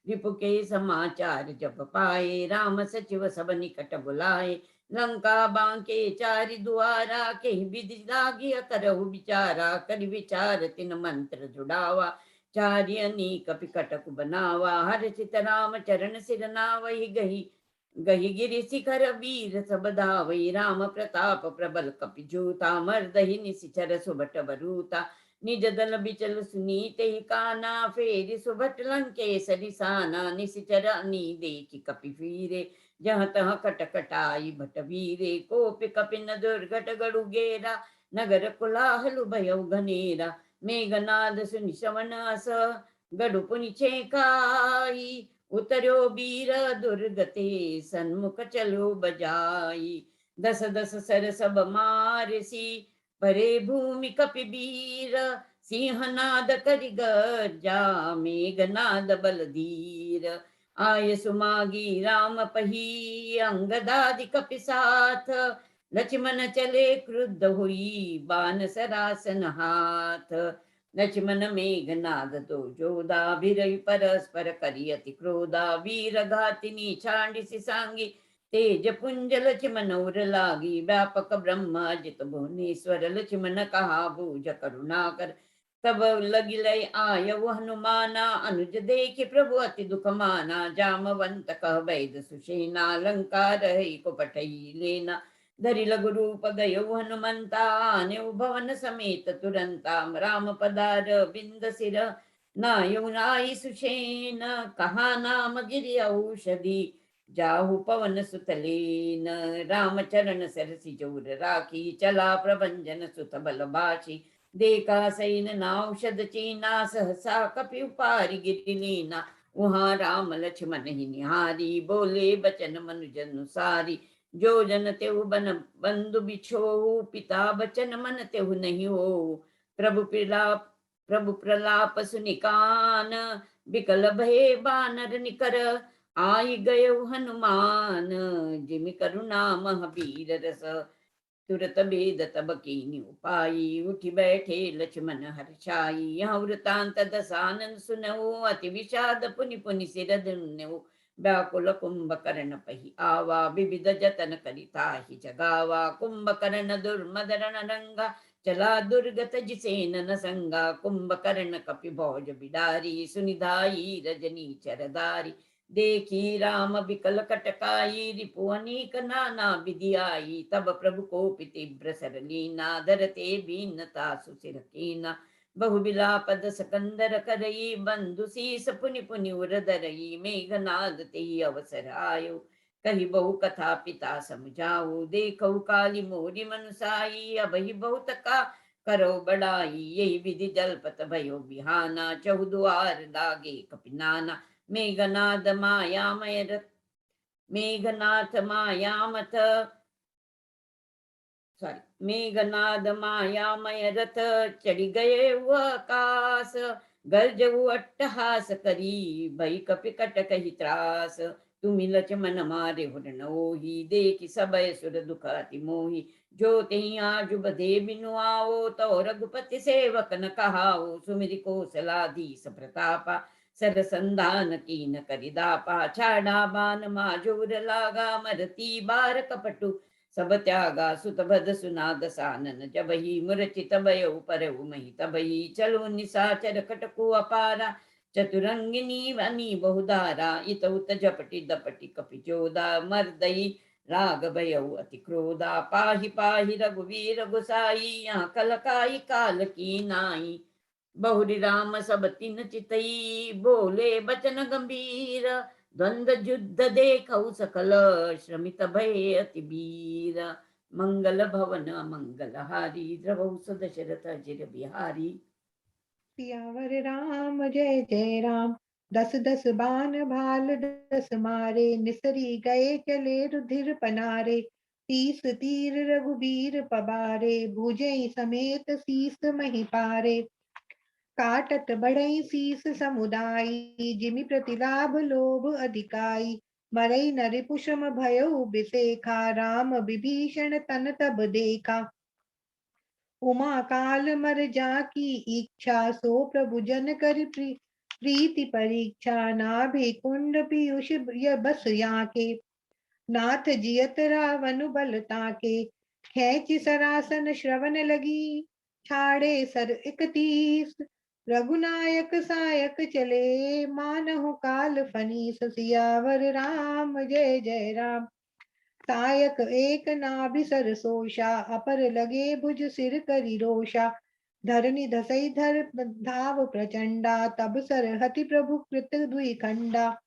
रिपु के समाचार जब पाए राम सचिव सब निकट बुलाए लंका बांके चारि दुआरा के विधि लागी करहु विचारा कर विचार तिन मंत्र जुड़ावा चारि अनेक कटक बनावा हर्षित राम चरण सिर नावहि गही गही गिरि शिखर वीर सब धावई राम प्रताप प्रबल कपि जूता मर्दहि निशिचर सुभट बरूता निज दल बिचल सुनीते ही काना फेरि सुभट लंकेश रिसाना निशिचर अनी देखि कपि फिरे जहाँ तहाँ कटकटाई भट वीरे कोपि कपि न दुर्घट गड़ु गेरा नगर कोलाहल भयउ घनेरा मेघनाद सुनि श्रवण अस गड़ु पुनि छेकाई उतर्यो वीर दुर्गते सन्मुख चलो बजाई दस दस सर सब मारसी परे भूमि कपि वीर सिंहनाद करि गर्जा मेघनाद बलधीर आय सुमागी राम पही अंगदादि कपि साथ लक्ष्मण चले क्रुद्ध हुई बान सरासन हाथ लक्ष्मण मेघनाद तो जोदा भिरई परस्पर करियति क्रोधा वीर घातिनी छांडिसी सांगी तेज पुंज लक्ष्मण उर लागी व्यापक ब्रह्म अजित भुवनेश्वर लक्ष्मण कहा भूज करुणा कर तब लगी लय आय हनुमाना अनुज देखि प्रभु अति दुख माना जामवंत कह वैद सुषेना लंका रही को पटई लेना धरि लघु रूप गयो हनुमंता आने भवन समेत तुरंता राम पदार बिंद सिर नायु नाई सुषेन कहा नाम गिरि औषधि जाहु पवन सुतलेन राम चरण सरसि जोर राखी चला प्रभंजन सुत बल भाषी देखा सैन नाउषध चीना सहसा कपि उपारि गिरि लीना वहाँ राम लक्ष्मण ही निहारी बोले बचन मनुज अनुसारी जो जन तेहु बन बंधु बिछो पिता बचन मन तेहु नहीं हो प्रभु प्रलाप सुनिकान विकल भय बानर निकर आई गय हनुमान जिमि करुणा महावीर रस तुरत भेद तब कीनी उपाई उठी बैठे लक्ष्मण हर्षाई यह वृतांत दसानन सुनऊ अति विषाद पुनि पुनि सिर धुन्यऊ व्याकुल कुंभकर्ण पही आवा विविध जतन करिता ही जगावा कुंभकर्ण दुर्मदन रंगा चला दुर्गत जिसेन न संगा कुंभकर्ण कपि भौज बिडारी सुनिधाई रजनी चरदारी देखी राम विकल कटकाई रिपु अनेक नाना विधि आई तब प्रभु को तीव्र सर लीना धरते बीनता सुसिर कीना बहु बिलापद सकंदर करई बंधु शीस पुनि पुनि उरदरई मेघनाद ते अवसर आयो कही बहु कथा पिता समझाओ देखो काली मोरी मनुसाई अबहि बहुत का करो बड़ाई यही विधि जलपत भयो बिहाना चौद्वार लागे कपिनाना मेघनाद मायामय रथ मेघनाथ मायामथ मेघनाद मायामय रथ चढ़ी गए वो आकाश गर्जऊ अट्टहास करी भई कपि कटक ही त्रास तुमि लक्ष्मण मारे हुरनोही देखि सबय सुर दुख अति मोही जो तेहि आजु बधे बिनु आओ तो रघुपति सेवक न कहाओ सुमिरि कौशलाधीश प्रतापा सरसंधान कीन करिदापा छाड़ा बान माजूर लागा मरती बार कपटु सब त्यागा सुत भद सुनाद सानन जब ही मूर्छित भयो परहु मही तब ही चलो निशाचर कटकु अपारा चतुरंगिनी वनी बहुधारा इत उत झपटी दपटी कपिचोदा मर्दई राग भयउ अति क्रोधा पाहि पाहि रघुवीर गुसाई यहाँ कलकाई काल की नाई बहुरी राम सब तीन चितई बोले बचन गंभीर द्वंद्व युद्ध देखऊ सकल श्रमित भय अति वीर मंगल भवन मंगल हारी द्रवौ दशरथ अजिर बिहारी। सियावर राम जय जय राम। दस दस बान भाल दस मारे, निसरी गए चले रुधिर पनारे। तीस तीर रघुबीर पबारे, भुजै समेत शीस मही पारे। काटत बढ़ई शीस समुदायी, जिमि प्रतिलाभ लोभ अधिकाई। मरई नरिपुषम भयउ बिसेखा, राम विभीषण तन तब देखा। उमा काल मर जाकी इच्छा, सो प्रभु जन कर प्रीति परीक्षा। नाभि कुंड पीयूष बस याके, नाथ जियत रावण बल ताके। खेच सरासन श्रवण लगी, छाड़े सर 31। रघुनायक सायक चले, मानहु काल फनीस। सियावर राम जय जय राम। सायक एक नाभि सरसोषा, अपर लगे भुज सिर करी रोषा। धरनी धसई धर धाव प्रचंडा, तब सरहति प्रभु कृत द्विखंडा।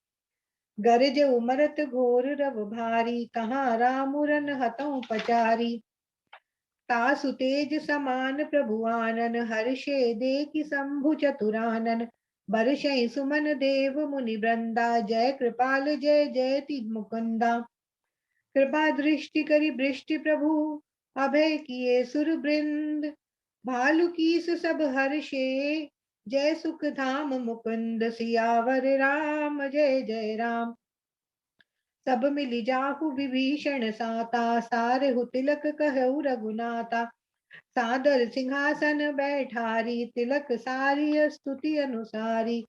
गरज उमरत घोर रव भारी, कहाँ रामुरन हतऊ पचारी। तासु तेज समान प्रभु आनन, हर्षे देखि शंभु चतुरानन। बरषई सुमन देव मुनि वृंदा, जय कृपाल जय जयति मुकुंदा। कृपा दृष्टि करी बृष्टि प्रभु, अभय किए सुर वृंद। भालु कीस सब हर्षे, जय सुख धाम मुकुंद। सियावर राम जय जय राम। सब मिलि जाहु विभीषण साता, सारहु तिलक कहु रघुनाथा। सादर सिंहासन बैठारी, तिलक सारी स्तुति अनुसारी।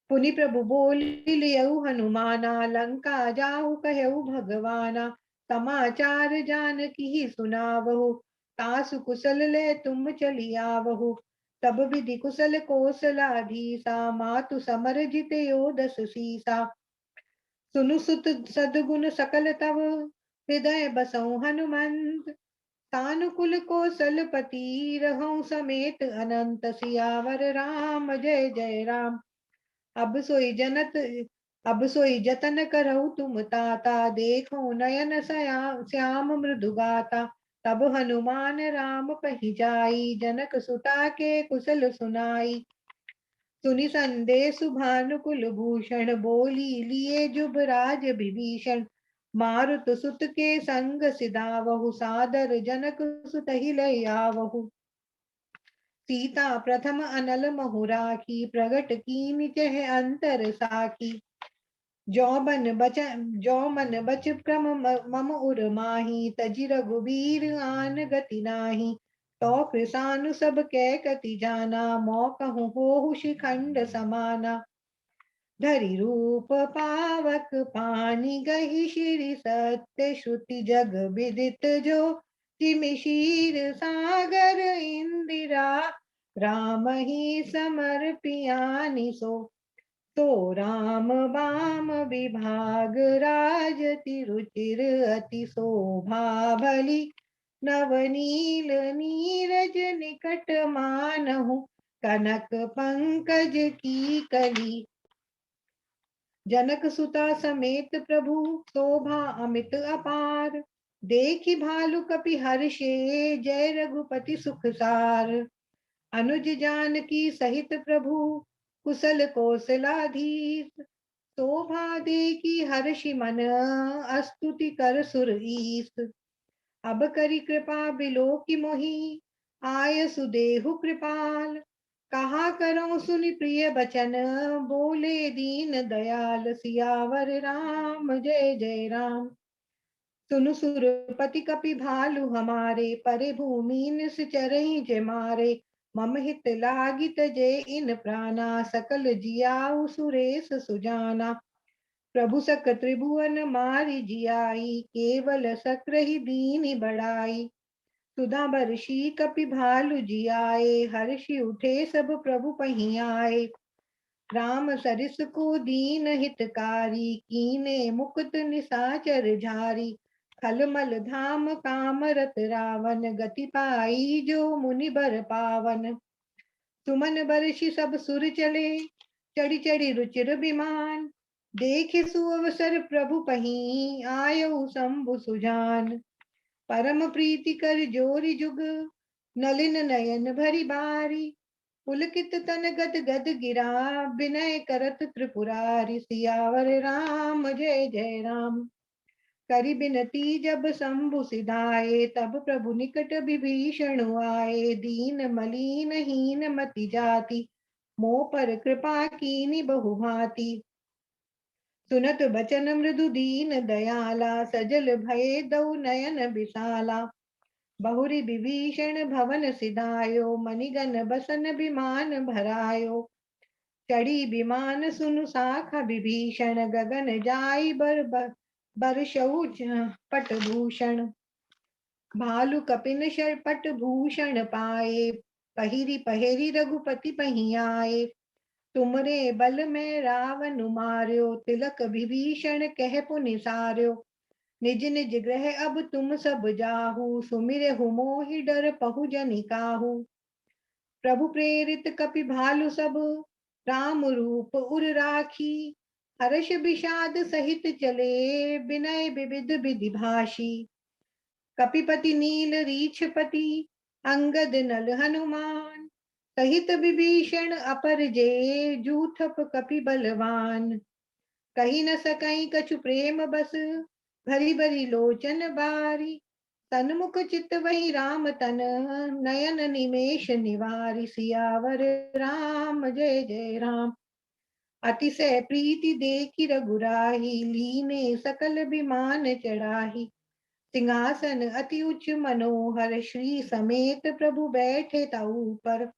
पुनि प्रभु बोली लियऊ हनुमाना, लंका जाहु कहऊ भगवाना। समाचार जानकी ही सुनावहु, तासु कुशल ले तुम चली आवहु। तब विधि कुशल कौशलाधीसा, मातु समर जितयो दस सीसा। सुनु सुत सद्गुण सकल तव, हृदय बसऊ हनुमंत। सानुकूल कौशलपति, रहऊ समेत अनंत। सियावर राम जय जय राम। अब सोई जतन करहु तुम ताता, देखो नयन श्याम मृदु गाता। तब हनुमान राम पहि जाई, जनक सुता के कुशल सुनाई। सुनि संदेश भानुकुल भूषण, बोली लिए जुबराज विभीषण। मारुत सुत के संग सिधावहु, सादर जनक सुत ही लय आवहु। सीता प्रथम अनल महुरा की, प्रगट कीनि चह अंतर साखी। जो मन बच क्रम मम उर माही, तजि रघुबीर आन गति नाही। तो कृसानु सब कै कति जाना, मौकहु होहु शिखंड समाना। धरि रूप पावक पानी, गहि श्री सत्य श्रुति जग विदित जो। जिमि शीर सागर इंदिरा, राम ही समर्पियानि सो। तो राम बाम विभाग, राजति रुचिर अति शोभा भली। नवनील नीरज निकट मानहु, कनक पंकज की कली। जनक सुता समेत प्रभु, शोभा अमित अपार। देखि भालु कपि हर्षे, जय रघुपति सुख सार। अनुज जानकी सहित प्रभु, कुशल कौशलाधीश। शोभा देखी हर्षि मन, स्तुति कर सुर ईस। अब करी कृपा बिलो की मोही, आय सुदेहु कृपाल। कहा करो सुनि प्रिय बचन, बोले दीन दयाल। सियावर राम जय जय राम। सुनु सुरपति कपि भालु हमारे, परे भूमि निस चरहि जे मारे। मम हित लागित जय इन प्राणा, सकल जियाउ सुरेश सुजाना। प्रभु सक त्रिभुवन मारि जियाई, केवल सक्र ही दीनि बढ़ाई। सुधा बरषि कपि भालु जियाए, हर्षि उठे सब प्रभु पही आए। राम सरिस को दीन हितकारी, कीने मुकुट निशाचर झारी। खलमल धाम काम रत रावण, गति पाई जो मुनि बर पावन। सुमन बरषि सब सुर चले, चढ़ी चढ़ी रुचिर विमान। देखे सुअवसर प्रभु पही, आयउ शंभु सुजान। परम प्रीति कर जोरी जुग, नलिन नयन भरी बारी। पुलकित तन गद गद गिरा, विनय करत त्रिपुरारी। सियावर राम जय जय राम। करि बिनती जब शंभु सिधाए, तब प्रभु निकट विभीषण आए। दीन मलीन हीन मति जाति, मोह पर कृपा कीनी बहु भांति। सुनत बचन मृदु दीन दयाला, सजल भय दौ नयन विशाला। बहुरी विभीषण भवन सिधायो, मणिगण बसन विमान भरायो। चढ़ी विमान सुनु साखा विभीषण, गगन जाई बरसऊ पट भूषण। भालु कपिन शरपट भूषण पाए, पहिरी पहिरी रघुपति पही आए। तुमरे बल में रावण मार्यो, तिलक विभीषण कह पुनि सार्यो। निज निज ग्रह अब तुम सब जाहू, सुमिरे हु मोहि डर पहु जनि काहू। प्रभु प्रेरित कपि भालु सब, राम रूप उर राखी। हर्ष विषाद सहित चले, विनय विविध विधि भाषी। कपिपति नील रीछपति, अंगद नल हनुमान। सहित विभीषण अपर जे, जूथप कपि बलवान। कही न सकई कछु प्रेम बस, भरी भरी लोचन बारी। सन्मुख चित वही राम तन, नयन निमेष निवारी। सियावर राम जय जय राम। अतिशय प्रीति देखी रघुराही, लीने सकल विमान चढ़ाही। सिंहासन अति उच्च मनोहर, श्री समेत प्रभु बैठे ताऊ पर।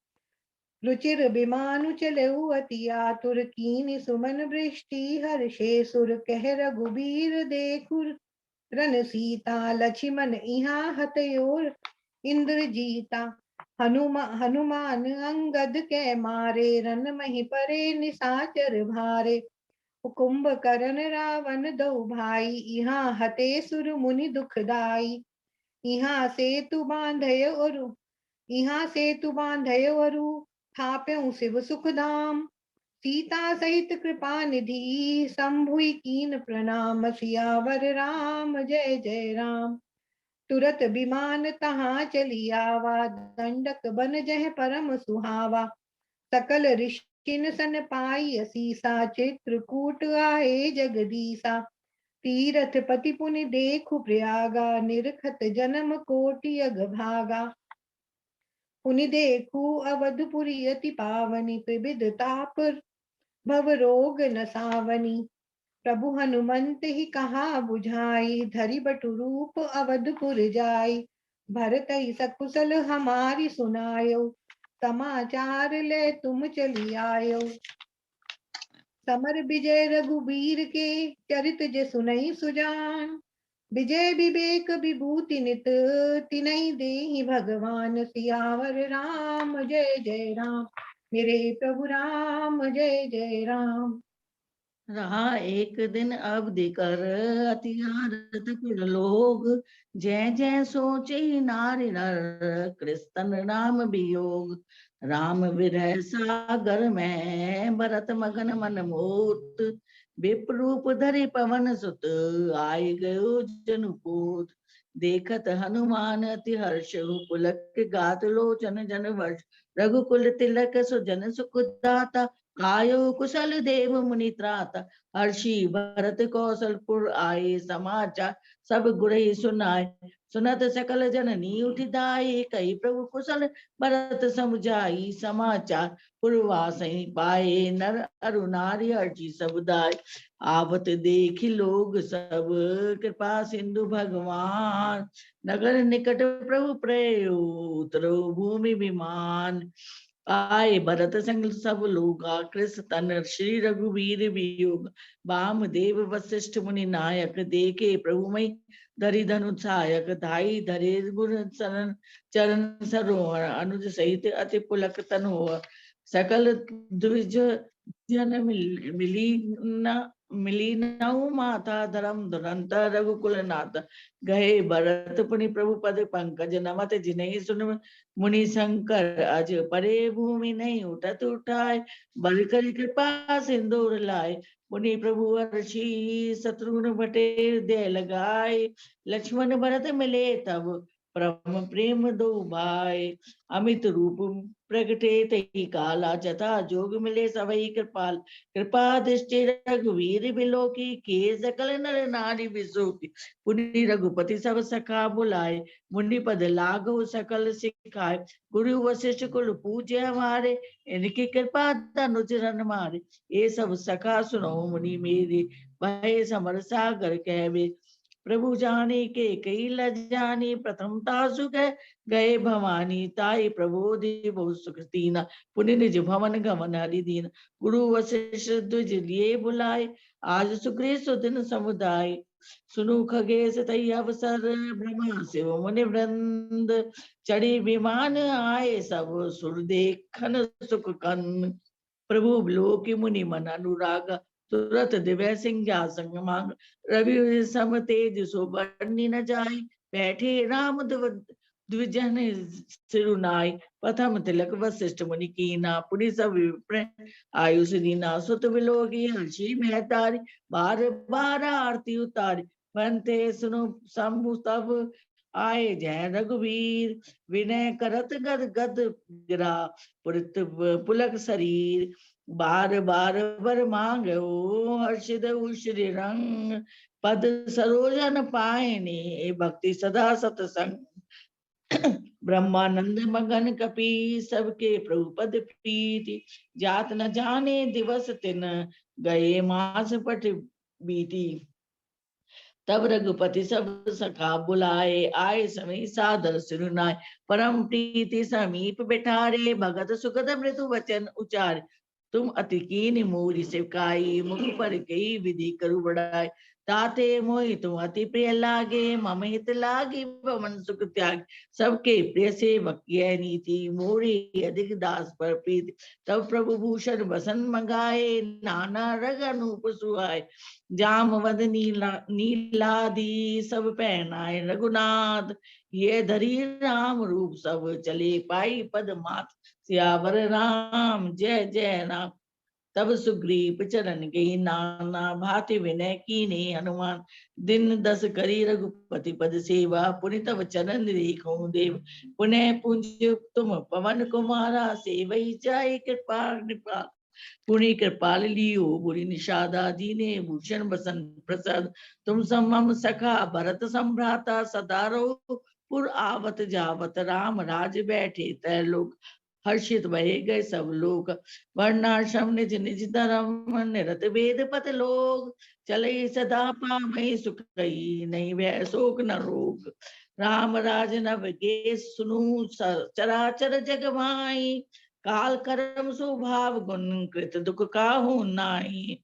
रुचिर विमानु चलेउ अति आतुर, कीनि सुमन वृष्टि हर्षे सुर। कह रघुबीर देखु रन सीता, लक्ष्मण इहाँ हतयोर इंद्र जीता। हनुमान अंगद के मारे, रन मही परे निशाचर भारे। कुंभकर्ण रावण दो भाई, इहाँ हते सुर मुनि दुखदाई। इहाँ सेतु बांधयो अरु, थाप्यउ शिव सुख धाम। सीता सहित कृपा निधि, शंभुई कीन प्रणाम। सियावर राम जय जय राम। तुरत विमान तहाँ चली आवा, दंडक बन जह परम सुहावा। सकल ऋषिन सन पाई असीसा, चित्रकूट आए जगदीसा। तीरथ पति पुनि देखु प्रयागा, निरखत जन्म कोटि अग भागा। पुनि देखु अवधपुरी अति पावनी, त्रिविध ताप भव रोग न सावनी। प्रभु हनुमंत ही कहा बुझाई, धरि बटु रूप अवधपुर जाई। भरतहि सकुशल हमारी सुनायो, समाचार ले तुम चली आयो। समर विजय रघुबीर के, चरित जे सुनई सुजान। विजय विवेक विभूति नित, तिनहि देहि भगवान। सियावर राम जय जय राम। मेरे प्रभु राम जय जय राम। रहा एक दिन अवधि कर, अति हारत कुल लोग। जय जय सोचे नारि नर, कृष्ण राम वियोग। राम विरह सागर में, भरत मगन मन मोत। विप्रूप धरि पवन सुत, आय गयो जनुपूत। देखत हनुमान अति हर्ष, पुलक गात लोचन जन वर्ष। रघुकुल तिलक सुजन सुख दाता, आयो कुशल देव मुनि त्राता। हर्षि भरत कौशलपुर आए, समाचार सब गुरहि सुनाए। सुनत सकल जननी उठिदाई, कही प्रभु कुशल भरत समुझाई। समाचार पुरवासई पाए, नर अरु नारी हर्षि समुदाय। आवत देखि लोग सब, कृपा सिंधु भगवान। नगर निकट प्रभु प्रयो, उतरो भूमि विमान। आए भरत संग सब लोगा, कृष तन श्री रघुवीर वियोग। वाम देव वशिष्ठ मुनि नायक, देखे प्रभु मई धरि धनु सहायक। धाई धरे गुण शरण चरण सरोवर, अनुज सहित अति पुलक तनोवर। सकल द्विज जन मिली नऊ माता धर्म दुरंत रघुकुल नाथ गए भरत पुनि प्रभु पद पंकज नमत जिन्हें सुन मुनि शंकर अज परे भूमि नहीं उठत उठाए बल कर कृपा सिंदूर लाए मुनि प्रभु अर्षि शत्रुघ्न बटे दे लगाए लक्ष्मण भरत मिले तब परम प्रेम दो भाई अमित रूप प्रगटे तई काला जथा जोग मिले सवई कृपाल कृपा दृष्टि रघुवीर बिलो की सकल नर नारी विसोकी पुनि रघुपति सब सखा बुलाए मुनि पद लागो सकल सिखाए गुरु वशिष्ठ कुल पूजे हमारे इनकी कृपा तनुज रन मारे ये सब सखा सुनो मुनि मेरे भय समर सागर कहवे प्रभु जाने के कई लजानी प्रथम तासु गए भवानी ताई प्रबोधि बहु सुख दीना पुनि निज भवन गमन हरि दीन गुरु वशिष्ठ द्विज लिए बुलाए आज सुग्रीव सुदिन समुदाय सुनु खगेश तई अवसर ब्रह्मा शिव मुनि वृंद चढ़ी विमान आए सब सुर देखन सुख कन प्रभु लोक मुनि मन अनुराग तुरत दिव्य सिंहासन मांग रवि सम तेज सो बरनी न जाय बैठे राम द्विजन सिरुनाय प्रथम तिलक वशिष्ठ मुनि कीना पुनि सब विप्र आयुष दीना सुत विलोकी हर्षि महतारी बार बार आरती उतारी बनते सुनो शंभु तब आए जय रघुवीर विनय करत गद गद गिरा पुलक शरीर बार बार वर मांगो हर्षित श्री रंग पद सरोजन पायने भक्ति सदा सतसंग ब्रह्मानंद मगन कपि सबके प्रभु पद प्रीति जात न जाने दिवस तिन गए मास पट बीती तब रघुपति सब सखा बुलाए आए समय सादर सिरुनाय परम प्रीति समीप बिठारे भगत सुगत मृदु वचन उचारे तुम अति कीन मोरी सिवकाई मुख पर कई विधि करू बढ़ाए ताते मोहि तुम अति प्रिय लागे मम हित लागी पवन सुख त्याग सबके प्रिय सेवक यह नीति मोरी अधिक दास पर प्रीति तब प्रभु भूषण बसन मंगाए नाना रग अनूप सुहाए जामवद नीलादि सब पहनाए रघुनाथ ये धरी राम रूप सब चले पाई पद मात सियावर राम जय जय राम तब सुग्रीव चरण गई नाना भांति विनय कीने हनुमान दिन 10 करी रघुपति पद सेवा पुनि तब चरण देखो देव पुनः पूज तुम पवन कुमारा सेवई जाय कृपा कृपा पुनि कृपाल लियो बुरी निषादा दीने भूषण बसन प्रसाद तुम समम सखा भरत संभ्राता सदा रहो पुर आवत जावत राम राज बैठे तय लोग हर्षित भये गए सब लोग वर्णाश्रम निज निज धर्म निरत वेद पत लोग चले सदा पामहि सुख कही नहीं वह शोक न रोग राम राज नव के सुनु चराचर जग माई काल कर्म स्वभाव गुण कृत दुख काहू नाई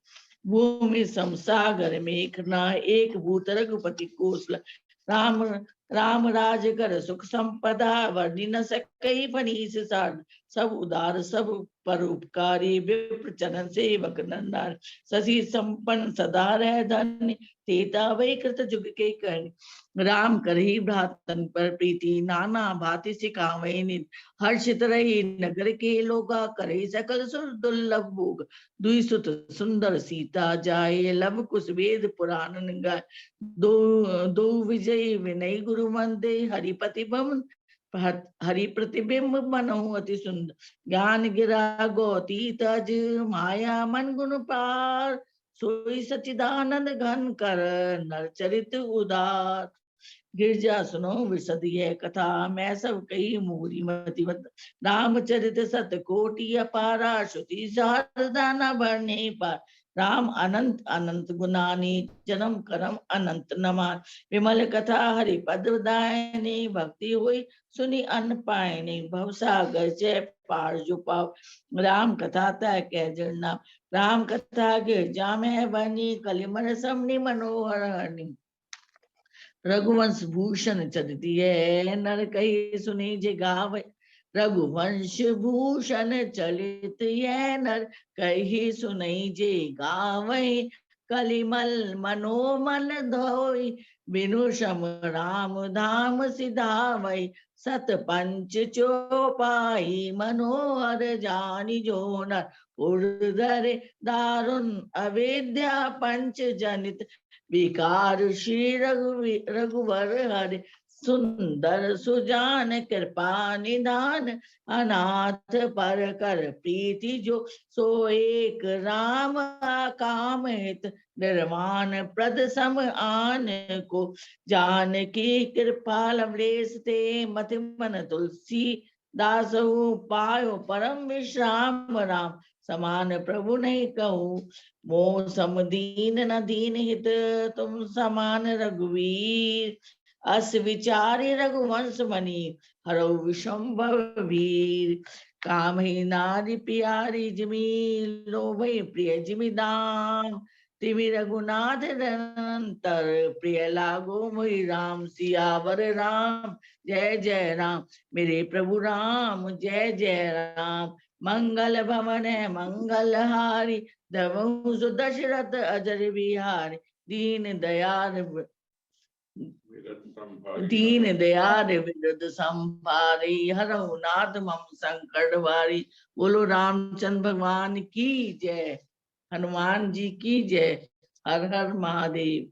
भूमि समसागर मेघना एक भूत रघुपति कोसल राम राम राज कर सुख संपदा वर्णि न सकई फनीस साध सब उदार सब परोपकारी विप्र चरण सेवक नंदार शशि संपन्न सदा रह धन्य तेता वही कृत जुग के कर्ण राम करही भ्रातन पर प्रीति नाना भांति सिखावे नित हर्षित रही नगर के लोगा करही सकल सुर दुर्लभ भोग दुई सुत सुंदर सीता जाए लब कुश वेद पुराण गाय दो विजय विनय गुरु मंदे हरिपति भवन हरि प्रतिबिंब मनो अति सुंदर ज्ञान गिरा गौती तज माया मन गुण पार सोई सचिदानंद घन कर नर चरित उदार गिरजा सुनो विशद यह कथा मैं सब कही मूरी मति मत रामचरित सत कोटि अपारा श्रुति सहस्रदाना भरने पार राम अनंत अनंत गुनानी जन्म करम अनंत नमान विमल कथा हरि पद दायनी भक्ति हुई सुनी अन्न पायनी भवसागर जय पार जो पाव राम कथा तय कह जरना राम कथा गिर जामे बनी कलिमन समनी मनोहर हरनी रघुवंश भूषण चरित है नर कही सुनी जे गावे रघुवंश भूषण चलित यह नर, कही सुनई जे गावई, कलिमल मनोमन धोई, बिनु सम राम धाम सिधावई, सत पंच चौपाई मनोहर जानि जो नर, उर्धरे दारुण अविद्या पंच जनित, विकार श्री रघुवर हरे, सुंदर सुजान कृपा निधान, अनाथ पर कर प्रीति जो, सो एक राम काम हित, निर्वाण प्रद सम आन को, जानकी कृपा लवलेस ते, मति मन तुलसी दासहु पायो परम विश्राम, राम समान प्रभु नहीं कहूँ, मोह सम दीन न दीन हित, तुम समान रघुवीर, अस विचारी रघुवंश मणि, हरौ विशंभव वीर, काम ही नारी प्यारी जिमि, लोभई प्रिय जिमि दाम, तिमि रघुनाथ रंतर, प्रिय लागो मोहि राम, सियावर राम जय जय राम, मेरे प्रभु राम जय जय राम, मंगल भवन मंगल हारी, दमु सुदशरथ अजर बिहारी, दीन दयाल विरद संभारी, हरहु नाथ मम संकट वारी, बोलो रामचंद्र भगवान की जय, हनुमान जी की जय, हर हर महादेव।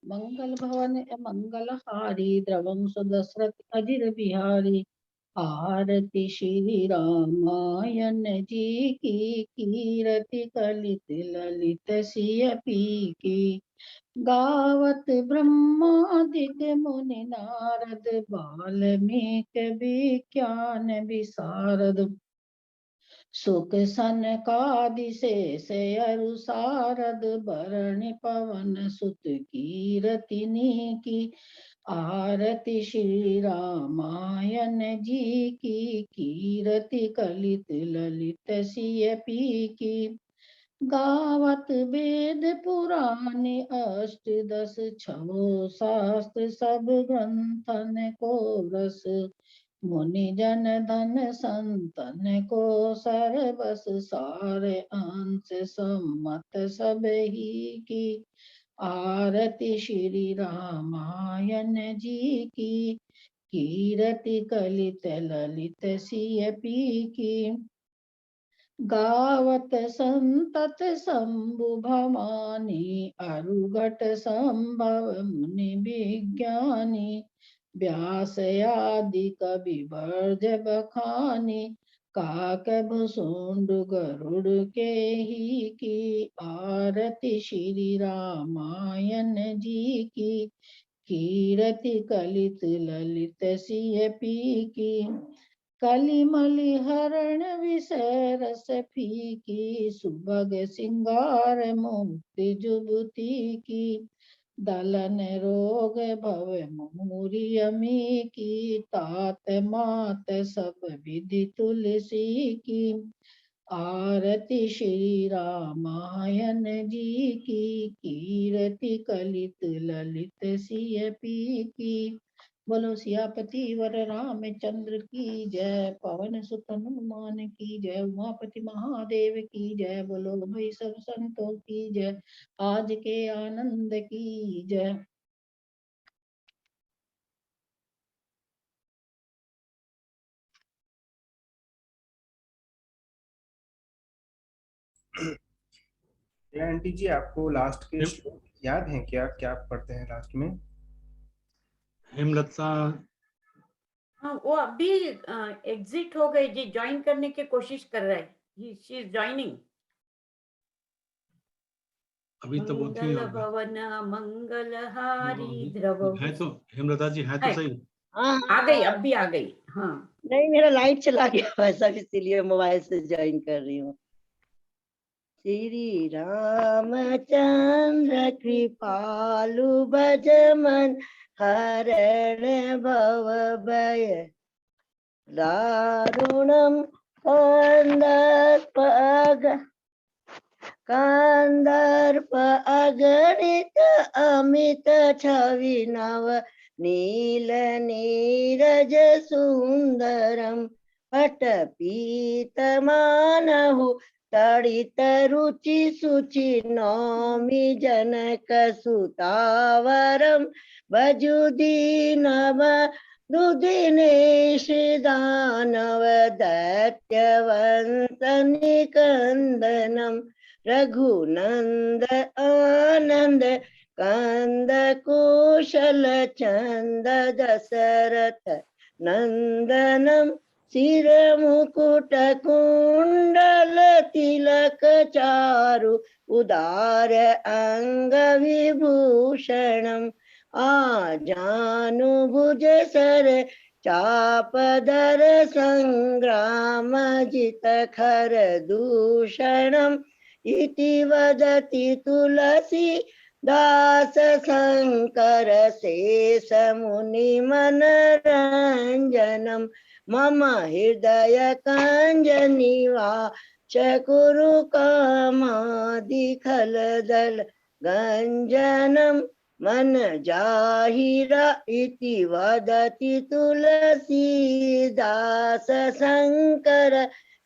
मंगल भवन मंगल हारी, द्रवं सुदशरथ अजिर बिहारी, आरती श्री रामायण जी की, कीरति कलित ललित सिय पी की, गावत ब्रह्मादिक मुनि नारद, बाल्मीकि विज्ञान विशारद, सुख सनकादि शेष अरु सारद, बरनि पवन सुत कीरति की, आरती श्री रामायण जी की, कीरति कलित ललित सिय पी की, गावत वेद पुराण अष्ट दस, छहो शास्त्र सब ग्रंथन को रस, मुनि जन धन संतन को सरबस, सारे अंश सम्मत सब ही की, आरती श्री रामायण जी की, कीरति कलित ललित सिय पी की, गावत संतत शंभु भवानी, अरुघट संभव मुनि विज्ञानी, व्यास आदि कवि वर्ज बखानी, काक भुसुंड गरुड़ के ही की, आरती श्री रामायण जी की, कीरति कलित ललित सिय पी की, कलिमलि हरण विषय रस फीकी, सुभग सिंगार मुक्ति जुबती की, दलन रोग भव मूरी अमी की, तात मात सब विधि तुलसी की, आरती श्री रामायण जी की, कीरति कलित ललित सिय पी की, बोलो सियापति वर रामचंद्र की जय, पवन सुत हनुमान की जय, उमापति महादेव की जय, बोलो भाई सब संतों की जय, आज के आनंद की जय। आंटी जी, आपको लास्ट के श्लोक याद हैं क्या? क्या पढ़ते हैं लास्ट में? हेमलता हाँ, वो अभी एग्जिट हो गए जी, ज्वाइन करने की कोशिश कर रहा है, शी इज ज्वाइनिंग। अभी तो वो थी मंगल भवन मंगल हारी, द्रव है तो हेमलता जी है तो सही। आ गई, अब भी आ गई। हाँ नहीं, मेरा लाइट चला गया वैसा, इसीलिए मोबाइल से ज्वाइन कर रही हूँ। श्री रामचंद्र कृपालु भजमन, हरण भव भय दारुणम, कंदर्प अगणित अमित छवि नव, नील नीरज सुंदरम पटपीतमानहु तड़ित रुचि शुचि नौमि जनक सुतावरम भजुदीनव दुदिनेश दानव दैत्यवंत निकंदनम रघुनंद आनंद कंद कुशल चंद दशरथ नंदनम सिर मुकुट कुंडल तिलक चारु उदार अंग विभूषणम आजानुभुज सर चापधर संग्राम जित खर दूषणम इति वदति तुलसी दास शंकर शेष मुनि मनरंजनम मम हृदय कंज निवास कुरु कामादि खलदल गंजनम मन जाहिरा इति वदति तुलसीदास शंकर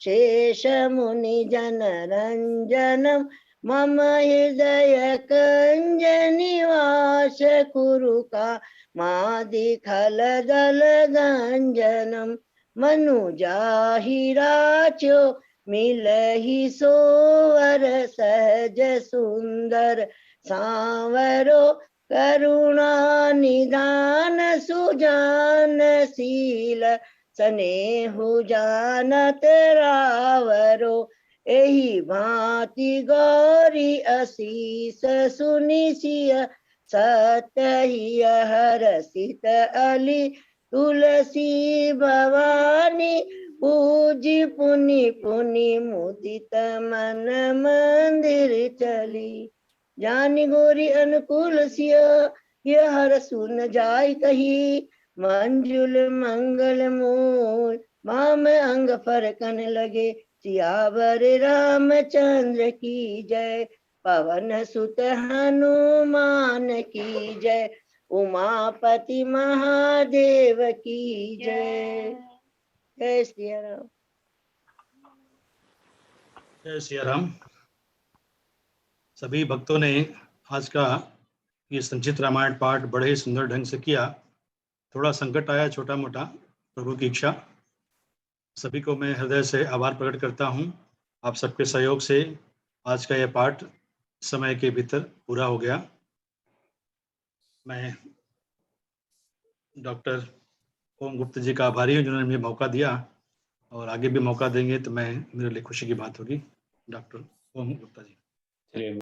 शेष मुनि जनरंजनम मम हृदय कंज निवास कुरु कामादि खलदल गंजनम मनु जाहिराचो मिलहि सोवर सहज सुंदर सांवरो करुणा निदान सुजान शील स्नेहु जानत रावरो एहि भांति गौरी असीस सुनिसिय सतहि हरसित अली तुलसी भवानी पूजी पुनि पुनि मुदित मन मंदिर चली जानी गोरी अनुकूल सिय यह हर सुन जाय कही मंजुल मंगल मूल माम अंग फरकन लगे सियावर रामचंद्र की जय पवन सुत हनुमान की जय उमापति महादेव की जय जय श्री राम। जय सिया राम। सभी भक्तों ने आज का ये संचित रामायण पाठ बड़े ही सुंदर ढंग से किया। थोड़ा संकट आया छोटा मोटा, प्रभु की इच्छा। सभी को मैं हृदय से आभार प्रकट करता हूँ। आप सबके सहयोग से आज का यह पाठ समय के भीतर पूरा हो गया। मैं डॉक्टर ओम गुप्ता जी का आभारी हूँ जिन्होंने मुझे मौका दिया, और आगे भी मौका देंगे तो मैं मेरे लिए खुशी की बात होगी। डॉक्टर ओम गुप्ता जी।